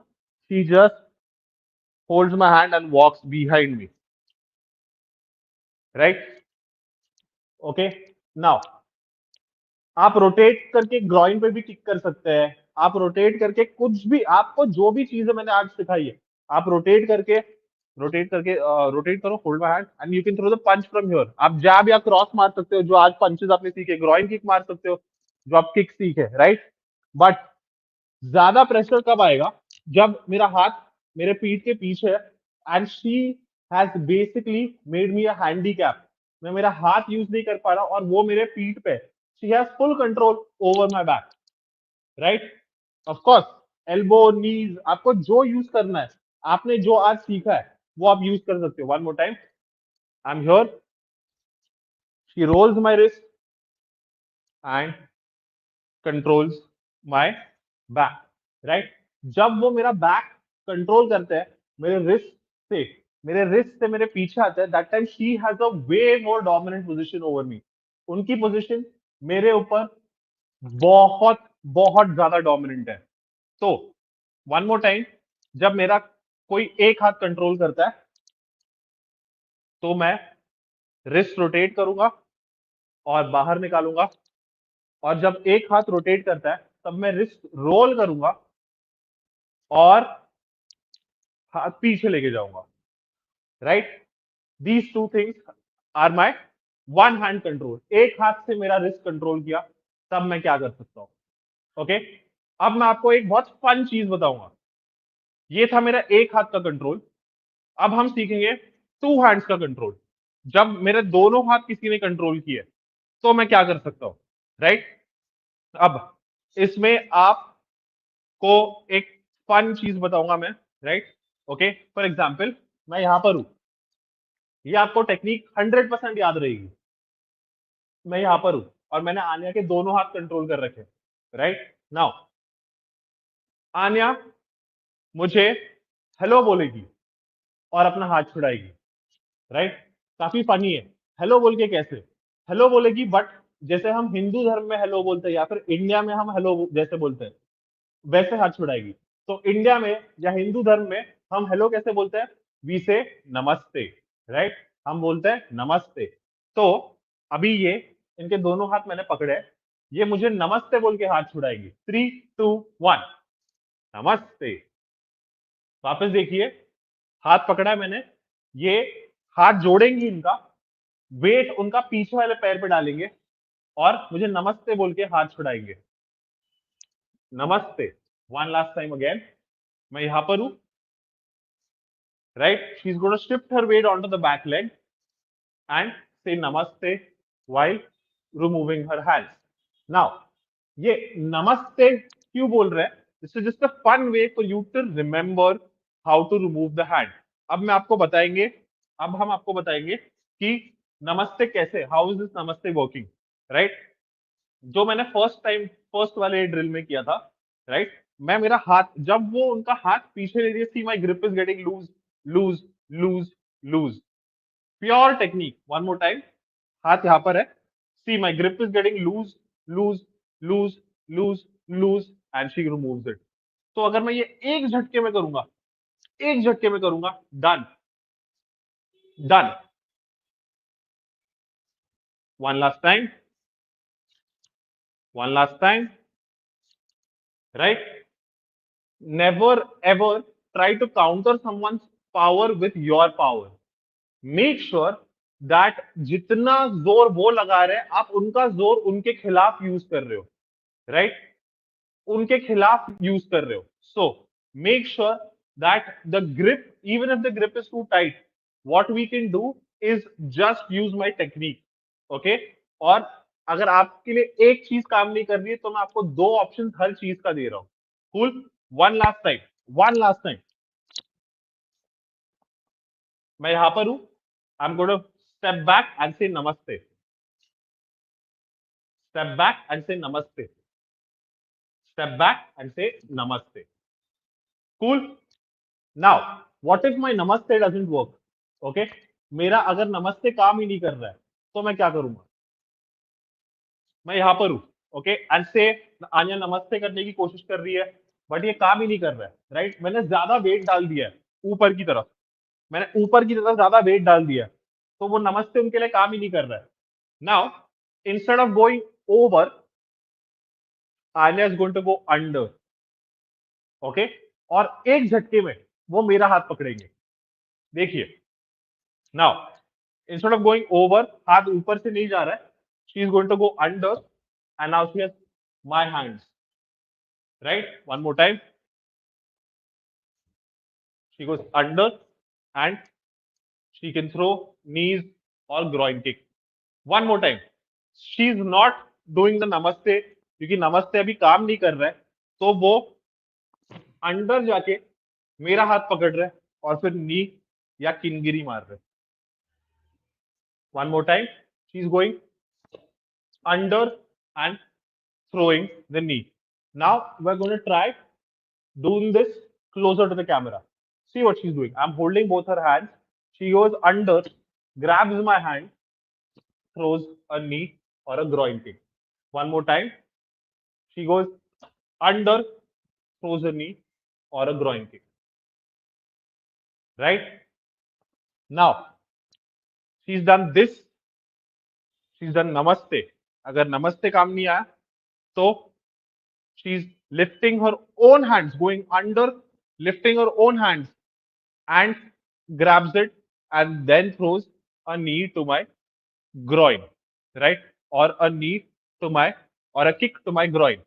she just holds my hand and walks behind me. Right? Okay. Now, आप रोटेट करके ग्रॉइन पे भी किक कर सकते हैं, आप rotate करके कुछ भी, आपको जो भी चीजें मैंने आज सिखाई है, आप रोटेट करके रोटेट करो, hold my hand and you can throw the punch from here. आप जैब या क्रॉस मार सकते हो, जो आज पंचेस आपने सीखे, ग्रॉइन किक मार सकते हो जो आप किक सीखे। राइट? बट ज्यादा प्रेशर कब आएगा, जब मेरा हाथ मेरे पीठ के पीछे है and she has basically made me a handicap. मैं मेरा हाथ यूज नहीं कर पा रहा और वो मेरे पीठ पे, she has full control over my back. Right? Of course elbow, knees, आपको जो यूज करना है, आपने जो आज सीखा है वो आप यूज कर सकते हो। One more time, I am here, she rolls my wrist and controls my back. Right? जब वो मेरा बैक कंट्रोल करते हैं से मेरे रिस्ट से मेरे पीछे आते हैं, that time she has a way more dominant position over me. उनकी पोजीशन मेरे ऊपर बहुत बहुत ज्यादा डोमिनेंट है। तो वन मोर टाइम, जब मेरा कोई एक हाथ कंट्रोल करता है तो मैं रिस्ट रोटेट करूंगा और बाहर निकालूंगा, और जब एक हाथ रोटेट करता है तब मैं रिस्ट रोल करूंगा और हाथ पीछे लेके जाऊंगा। Right? These two things are my one hand control. एक हाथ से मेरा रिस्ट कंट्रोल किया, तब मैं क्या कर सकता हूं। ओके? अब मैं आपको एक बहुत फन चीज बताऊंगा। ये था मेरा एक हाथ का कंट्रोल। अब हम सीखेंगे टू हैंड्स का कंट्रोल। जब मेरे दोनों हाथ किसी ने कंट्रोल किए, तो मैं क्या कर सकता हूं, राइट? अब इसमें आपको एक फन चीज बताऊंगा मैं, राइट? ओके, फॉर एग्जाम्पल मैं यहां पर हूं, ये आपको टेक्निक 100% याद रहेगी। मैं यहां पर हूं और मैंने आन्या के दोनों हाथ कंट्रोल कर रखे, राइट नाउ आन्या मुझे हेलो बोलेगी और अपना हाथ छुड़ाएगी, राइट? काफी फनी है। हेलो बोल के कैसे? हेलो बोलेगी बट जैसे हम हिंदू धर्म में हेलो बोलते हैं या फिर इंडिया में हम हेलो जैसे बोलते हैं, वैसे हाथ छुड़ाएगी। तो इंडिया में या हिंदू धर्म में हम हेलो कैसे बोलते हैं? वी से नमस्ते, राइट? हम बोलते हैं नमस्ते। तो अभी ये इनके दोनों हाथ मैंने पकड़े हैं, ये मुझे नमस्ते बोल के हाथ छुड़ाएगी। 3, 2, 1, नमस्ते। वापस देखिए, हाथ पकड़ा है मैंने, ये हाथ जोड़ेंगी इनका, वेट उनका पीछे वाले पैर पे डालेंगे और मुझे नमस्ते बोल के हाथ छुड़ाएंगे। नमस्ते। वन लास्ट टाइम अगेन, मैं यहां पर हूं, right? She is gonna shift her weight on to the back leg and से नमस्ते while removing her hands. Now, ये नमस्ते क्यों बोल रहे हैं? This is just a fun way for you to remember how to remove the hand. अब मैं आपको बताएंगे, अब हम आपको बताएंगे कि नमस्ते कैसे, हाउ इज दिस नमस्ते वर्किंग, राइट? जो मैंने फर्स्ट वाले ड्रिल में किया था, राइट? मैं मेरा हाथ, जब वो उनका हाथ पीछे ले रही है, see my grip is getting loose loose loose loose, pure technique. One more time, हाथ यहां पर है, see my grip is getting loose loose loose loose loose and she removes it. तो अगर मैं ये एक झटके में करूंगा, एक झटके में करूंगा, done done. One last time, one last time, right? Never ever try to counter someone's power with your power. Make sure that जितना जोर वो लगा रहे हैं, आप उनका जोर उनके खिलाफ यूज कर रहे हो, राइट? उनके खिलाफ यूज कर रहे हो। So make sure that the grip, even if the grip is too tight, what we can do is just use my technique, okay? और अगर आपके लिए एक चीज काम नहीं कर रही है तो मैं आपको दो ऑप्शन हर चीज का दे रहा हूं। Cool? One last time, one last time, मैं यहां पर हूं, I am going to step back and से नमस्ते, स्टेप बैक एंड से नमस्ते, स्टेप बैक एंड से नमस्ते। Cool? Now what if my नमस्ते डजंट वर्क? ओके, मेरा अगर नमस्ते काम ही नहीं कर रहा है तो मैं क्या करूंगा? मैं यहां पर हूं, ओके, एंड से आन्या नमस्ते करने की कोशिश कर रही है बट ये काम ही नहीं कर रहा है, राइट? मैंने ज्यादा वेट डाल दिया है ऊपर की तरफ, मैंने ऊपर की तरफ ज्यादा वेट डाल दिया है, तो वो नमस्ते उनके लिए काम ही नहीं कर रहा है। Now instead of going over, Anya is going to go under, okay? और एक झटके में वो मेरा हाथ पकड़ेंगे। देखिए, now instead of going over, हाथ ऊपर से नहीं जा रहा है, she is going to go under and now she has my hands, right? One more time, she goes under and she can throw knees or groin kick. One more time, she is not doing the namaste क्योंकि नमस्ते अभी काम नहीं कर रहा है, तो वो अंडर जाके मेरा हाथ पकड़ रहे हैं और फिर नी या किनगिरी मार रहे हैं। One more time, she is going under and throwing the knee. Now we're going to try doing this closer to the camera. See what she's doing. I'm holding both her hands. She goes under, grabs my hand, throws a knee or a groin kick. One more time. She goes under, throws a knee or a groin kick. Right? Now, she's done this. She's done namaste. अगर नमस्ते काम नहीं आया तो she's lifting her own hands, going under, lifting her own hands and grabs it and then throws a knee to my groin, right? Or a knee to my, or a kick to my groin.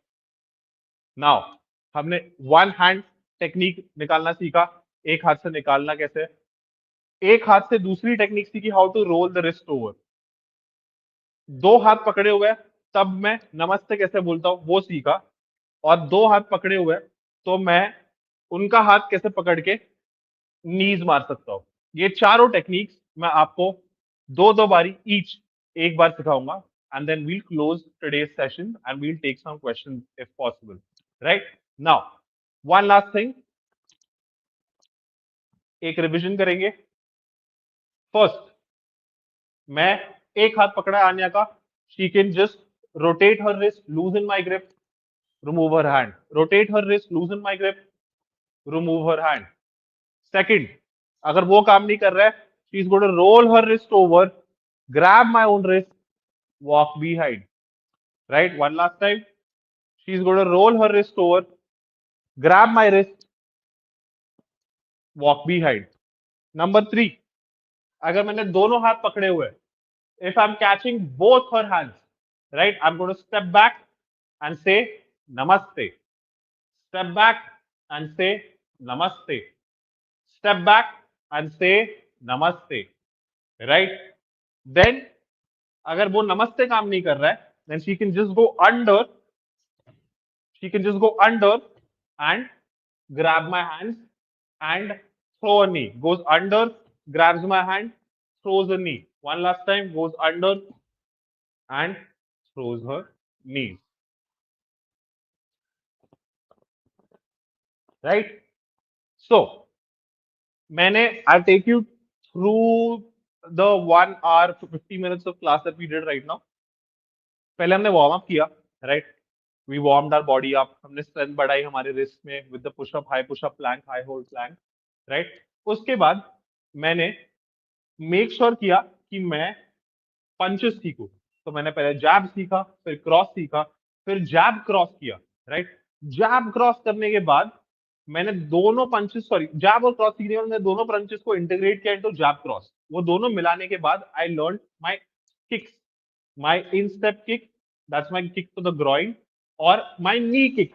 Now, हमने one hand technique निकालना सीखा, एक हाथ से निकालना कैसे, एक हाथ से दूसरी टेक्निक सीखी, how to roll the wrist over. दो हाथ पकड़े हुए हैं, तब मैं नमस्ते कैसे बोलता हूँ वो सीखा। और दो हाथ पकड़े हुए हैं, तो मैं उनका हाथ कैसे पकड़ के नीज मार सकता हूँ। ये चारों टेक्निक्स मैं आपको दो दो बारी ईच एक बार सिखाऊंगा, and then we'll close today's session and we'll take some questions if possible. Right now, one last thing, एक रिवीजन करेंगे। फर्स्ट, मैं एक हाथ पकड़ा है आन्या का, she can just rotate her wrist, loosen my grip, remove her hand, rotate her wrist, loosen my grip, remove her hand. Second, अगर वो काम नहीं कर रहा है, she is going to roll her wrist over, grab my own wrist, walk behind. Right? One last time. She's going to roll her wrist over, grab my wrist, walk behind. Number three, अगर मैंने दोनों हाथ पकड़े हुए, if I'm catching both her hands, right, I'm going to step back and say namaste. Step back and say namaste. Step back and say namaste. Right? Then, अगर वो नमस्ते काम नहीं कर रहा है, then she can just go under and grab my hands and throw a knee. Goes under, grabs my hand, throws a knee. One last time, goes under and throws her knees. Right? So, I'll take you through the 1 hour, 50 minutes of class that we did right now. पहले हमने warm up किया, right, we warmed our body up, हमने strength बढ़ाई हमारे wrist में with the pushup, high pushup plank, high hold plank, right. उसके बाद मैंने मेक श्योर किया कि मैं पंचेस सीखूं। तो मैंने पहले जैब सीखा, फिर क्रॉस सीखा, फिर जैब क्रॉस किया, राइट। जैब क्रॉस करने के बाद मैंने दोनों पंचेस, सॉरी, जैब और क्रॉस सीखने के बाद मैंने दोनों पंचेस को इंटीग्रेट किया इनटू जैब क्रॉस। वो दोनों मिलाने के बाद I learn my kicks, my instep kick, that's my kick to the groin, और my knee kick,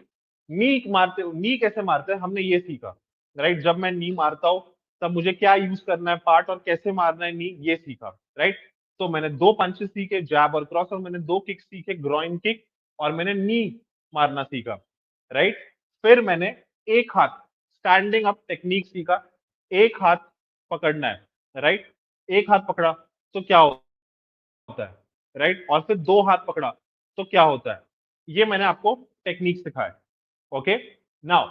नी कैसे मारते हैं हमने ये सीखा, राइट। जब मैं नी मारता हूं तब मुझे क्या यूज करना है पार्ट और कैसे मारना है नी, ये सीखा, राइट। तो मैंने दो पंचेस सीखे, जैब और क्रॉस, और मैंने दो किक सीखे, ग्रोइन किक, और मैंने नी मारना सीखा, राइट। फिर मैंने एक हाथ स्टैंडिंग अप टेक्निक सीखा, एक हाथ पकड़ना है, राइट। एक हाथ पकड़ा तो क्या होता है, राइट, और फिर दो हाथ पकड़ा तो क्या होता है, ये मैंने आपको टेक्निक सिखाया। Okay, now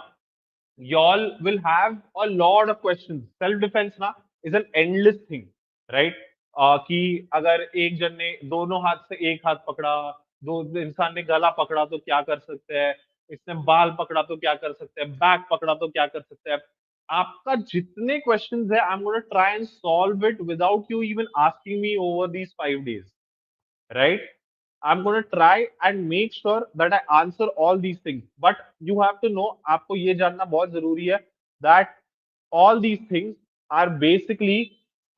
y'all will have a lot of questions. Self defense ना is an endless thing, right? कि अगर एक जन ने दोनों हाथ से एक हाथ पकड़ा, दो इंसान ने गला पकड़ा तो क्या कर सकते हैं, इसने बाल पकड़ा तो क्या कर सकते हैं, बैक पकड़ा तो क्या कर सकते हैं। आपका जितने क्वेश्चंस है, I am gonna try and solve it without you even asking me over these 5 days, right? I'm going to try and make sure that I answer all these things. But you have to know, आपको ये जानना बहुत जरूरी है that all these things are basically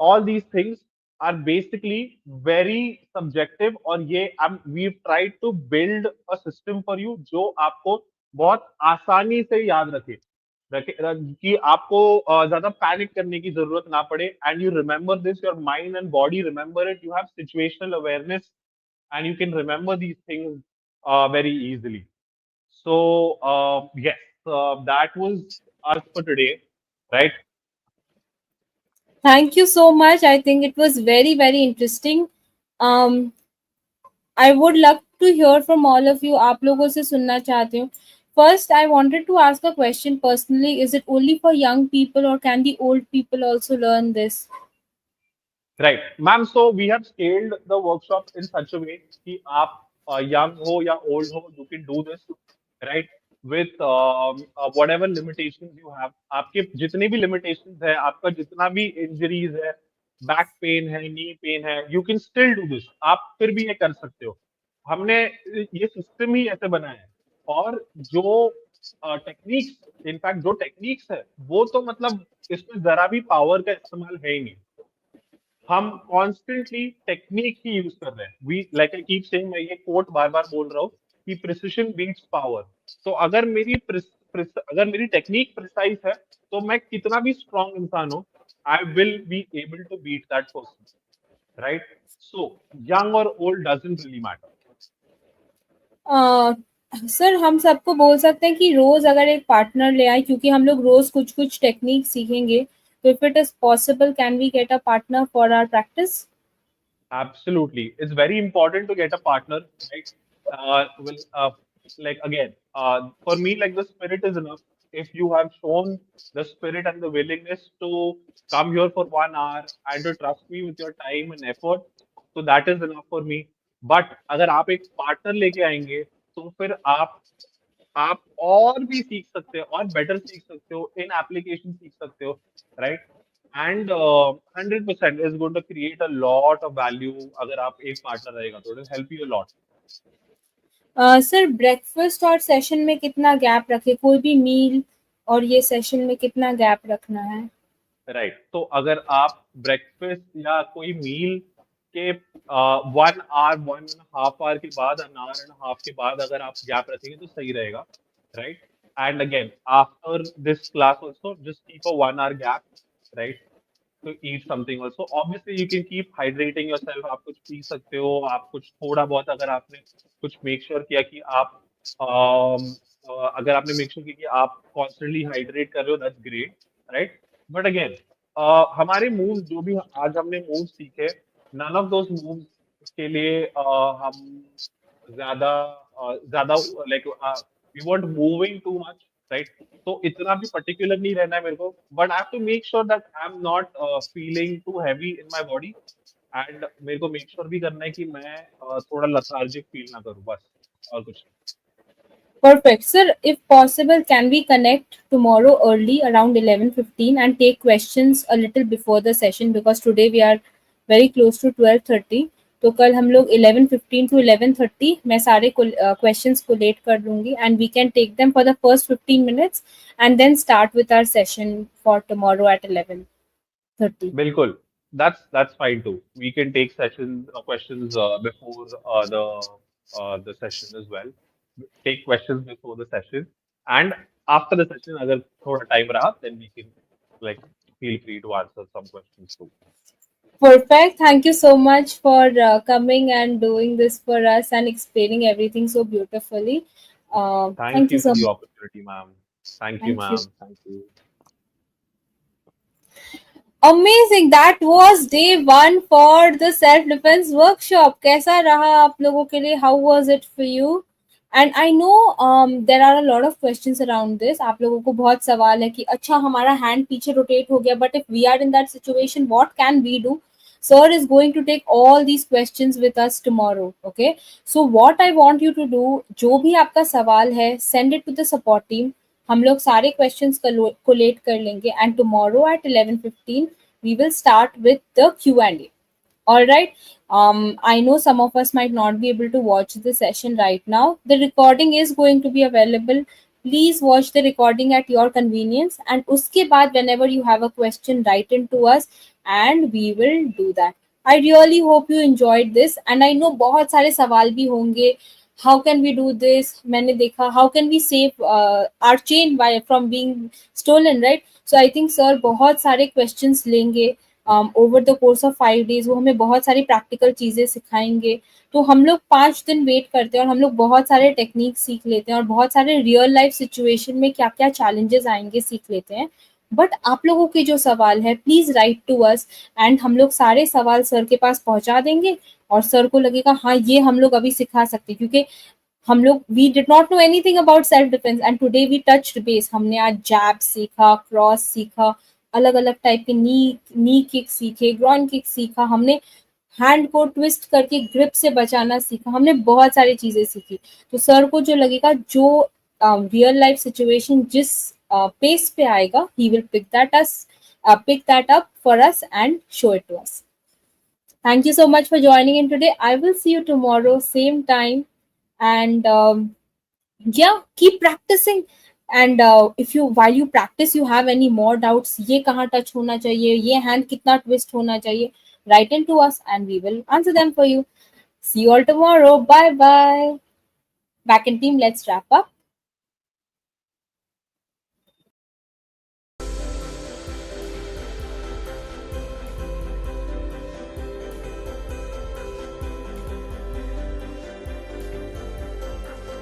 all these things are basically very subjective, और ये we've tried to build a system for you जो आपको बहुत आसानी से याद कि आपको ज्यादा पैनिक करने की जरूरत ना पड़े, and you remember this, your mind and body remember it, you have situational awareness, and you can remember these things very easily. So, yes, that was us for today, right? Thank you so much. I think it was very, very interesting. Um, I would love to hear from all of you. आप लोगों से सुनना चाहती हूँ. First, I wanted to ask a question personally. Is it only for young people or can the old people also learn this? Right, ma'am. So we have scaled the workshop in such a way कि आप young हो या old हो, you can do this, right? With whatever limitations you have, आपके जितने भी limitations है, आपका जितना भी injuries है, back pain है, knee pain है, you can still do this. आप फिर भी ये कर सकते हो। हमने ये सिस्टम ही ऐसे बनाया है, और जो टेक्निक्स, इनफैक्ट जो टेक्निक्स है वो तो मतलब इसमें जरा भी पावर का इस्तेमाल है ही नहीं। हम कॉन्स्टेंटली टेक्निक ही यूज कर रहे हैं। We like I keep saying, मैं ये कोट बार बार बोल रहा हूँ कि प्रिसिशन बीट्स पावर। तो अगर मेरी टेक्निक प्रिसाइज है, तो मैं कितना भी स्ट्रांग इंसान हो, I will be able to beat that person, right? So young or old doesn't really matter. Uh, sir हम सबको बोल सकते हैं कि रोज अगर एक पार्टनर ले आए, क्योंकि हम लोग रोज कुछ कुछ टेक्निक सीखेंगे, तो if it is possible can we get a partner for our practice? Absolutely. It's very important to get a partner, right? Well, like again, for me, like the spirit is enough. If you have shown the spirit and the willingness to come here for 1 hour and to trust me with your time and effort, so that is enough for me. But अगर आप एक partner लेके आएंगे, तो फिर आप और भी सीख सकते हो और बेटर सीख सकते हो इन एप्लीकेशन सीख सकते हो, right? And 100% is going to create a lot of value अगर आप एक पार्टनर रहेगा तो it will help you a lot. Sir breakfast और सेशन में कितना गैप रखे, कोई भी मील और ये सेशन में कितना गैप रखना है? राइट, तो अगर आप ब्रेकफास्ट या कोई मील के 1 आवर 1.5 आवर के बाद, 1.5 आवर के बाद अगर आप गैप रखेंगे तो सही रहेगा, right? And again after this class also just keep a 1 hour gap, right, to eat something also. Obviously, you can keep hydrating yourself. आप कुछ पी सकते हो, आप कुछ थोड़ा बहुत अगर आपने कुछ मेक श्योर किया कि आप अगर आपने मेक श्योर किया कि आप कॉन्स्टेंटली हाइड्रेट कर रहे हो, that's great, right? But again हमारे मूव्स जो भी आज हमने मूव्स सीखे, नन ऑफ दोज मूव्स के लिए हम ज्यादा ज्यादा like we want moving too much, right? तो इतना भी पर्टिकुलर नहीं रहना है मेरे को, but I have to make sure that I am not feeling too heavy in my body, and मेरे को मेक श्योर भी करना है कि मैं थोड़ा लथार्जिक फील ना करूं, बस, और कुछ Perfect. Sir, if possible, can we connect tomorrow early around 11:15 and take questions a little before the session, because today we are very close to 12:30. तो कल हम लोग 11:15 to 11:30 मैं सारे क्वेश्चंस कोलेट कर लूँगी, and we can take them for the first 15 minutes and then start with our session for tomorrow at 11:30. नहीं। बिल्कुल, that's fine too. We can take sessions questions before the session as well. Take questions before the session, and after the session अगर थोड़ा time रहा then we can like feel free to answer some questions too. Perfect. Thank you so much for coming and doing this for us and explaining everything so beautifully. Thank Thank you you for so the much. opportunity, ma'am. Thank you, Thank you. ma'am. Thank you. Amazing. That was day one for the self defense workshop. कैसा रहा आप लोगों के लिए? How was it for you? And I know there are a lot of questions around this. आप लोगों को बहुत सवाल है कि अच्छा हमारा hand पीछे rotate हो गया, but if we are in that situation, what can we do? Sir is going to take all these questions with us tomorrow. Okay. So what I want you to do, जो भी आपका सवाल है, send it to the support team. हम लोग सारे questions collate कर लेंगे, and tomorrow at 11:15 we will start with the Q&A. All right. I know some of us might not be able to watch the session right now. The recording is going to be available. Please watch the recording at your convenience. And uske baad, whenever you have a question, write into us and we will do that. I really hope you enjoyed this. And I know बहुत सारे सवाल भी होंगे. How can we do this? मैंने देखा. How can we save our chain by from being stolen, right? So I think sir बहुत सारे questions लेंगे over the course of 5 days. वो हमें बहुत सारी प्रैक्टिकल चीज़ें सिखाएंगे. तो हम लोग 5 दिन वेट करते हैं और हम लोग बहुत सारे टेक्निक सीख लेते हैं और बहुत सारे रियल लाइफ सिचुएशन में क्या क्या चैलेंजेस आएंगे सीख लेते हैं. बट आप लोगों के जो सवाल है, please write to us, and हम लोग सारे सवाल सर के पास पहुंचा देंगे. और सर को लगेगा हाँ ये हम लोग अभी सिखा सकते हैं, क्योंकि हम लोग we did not know anything about self defence, and today we touched base. हमने आज जैब सीखा, क्रॉस सीखा, अलग अलग टाइप के नी किक सीखे, ग्रॉन किक सीखा, हमने हैंड को ट्विस्ट करके ग्रिप से बचाना सीखा, हमने बहुत सारी चीजें सीखी. तो सर को जो लगेगा, जो रियल लाइफ सिचुएशन जिस पेस पे आएगा, he will pick that up for us and show it to us. Thank you so much for joining in today. I will see you tomorrow, same time. And yeah, keep practicing. And if you while you practice you have any more doubts, ये कहाँ touch होना चाहिए, ये hand कितना twist होना चाहिए, write in to us and we will answer them for you. See you all tomorrow. Bye bye. Back in team, let's wrap up.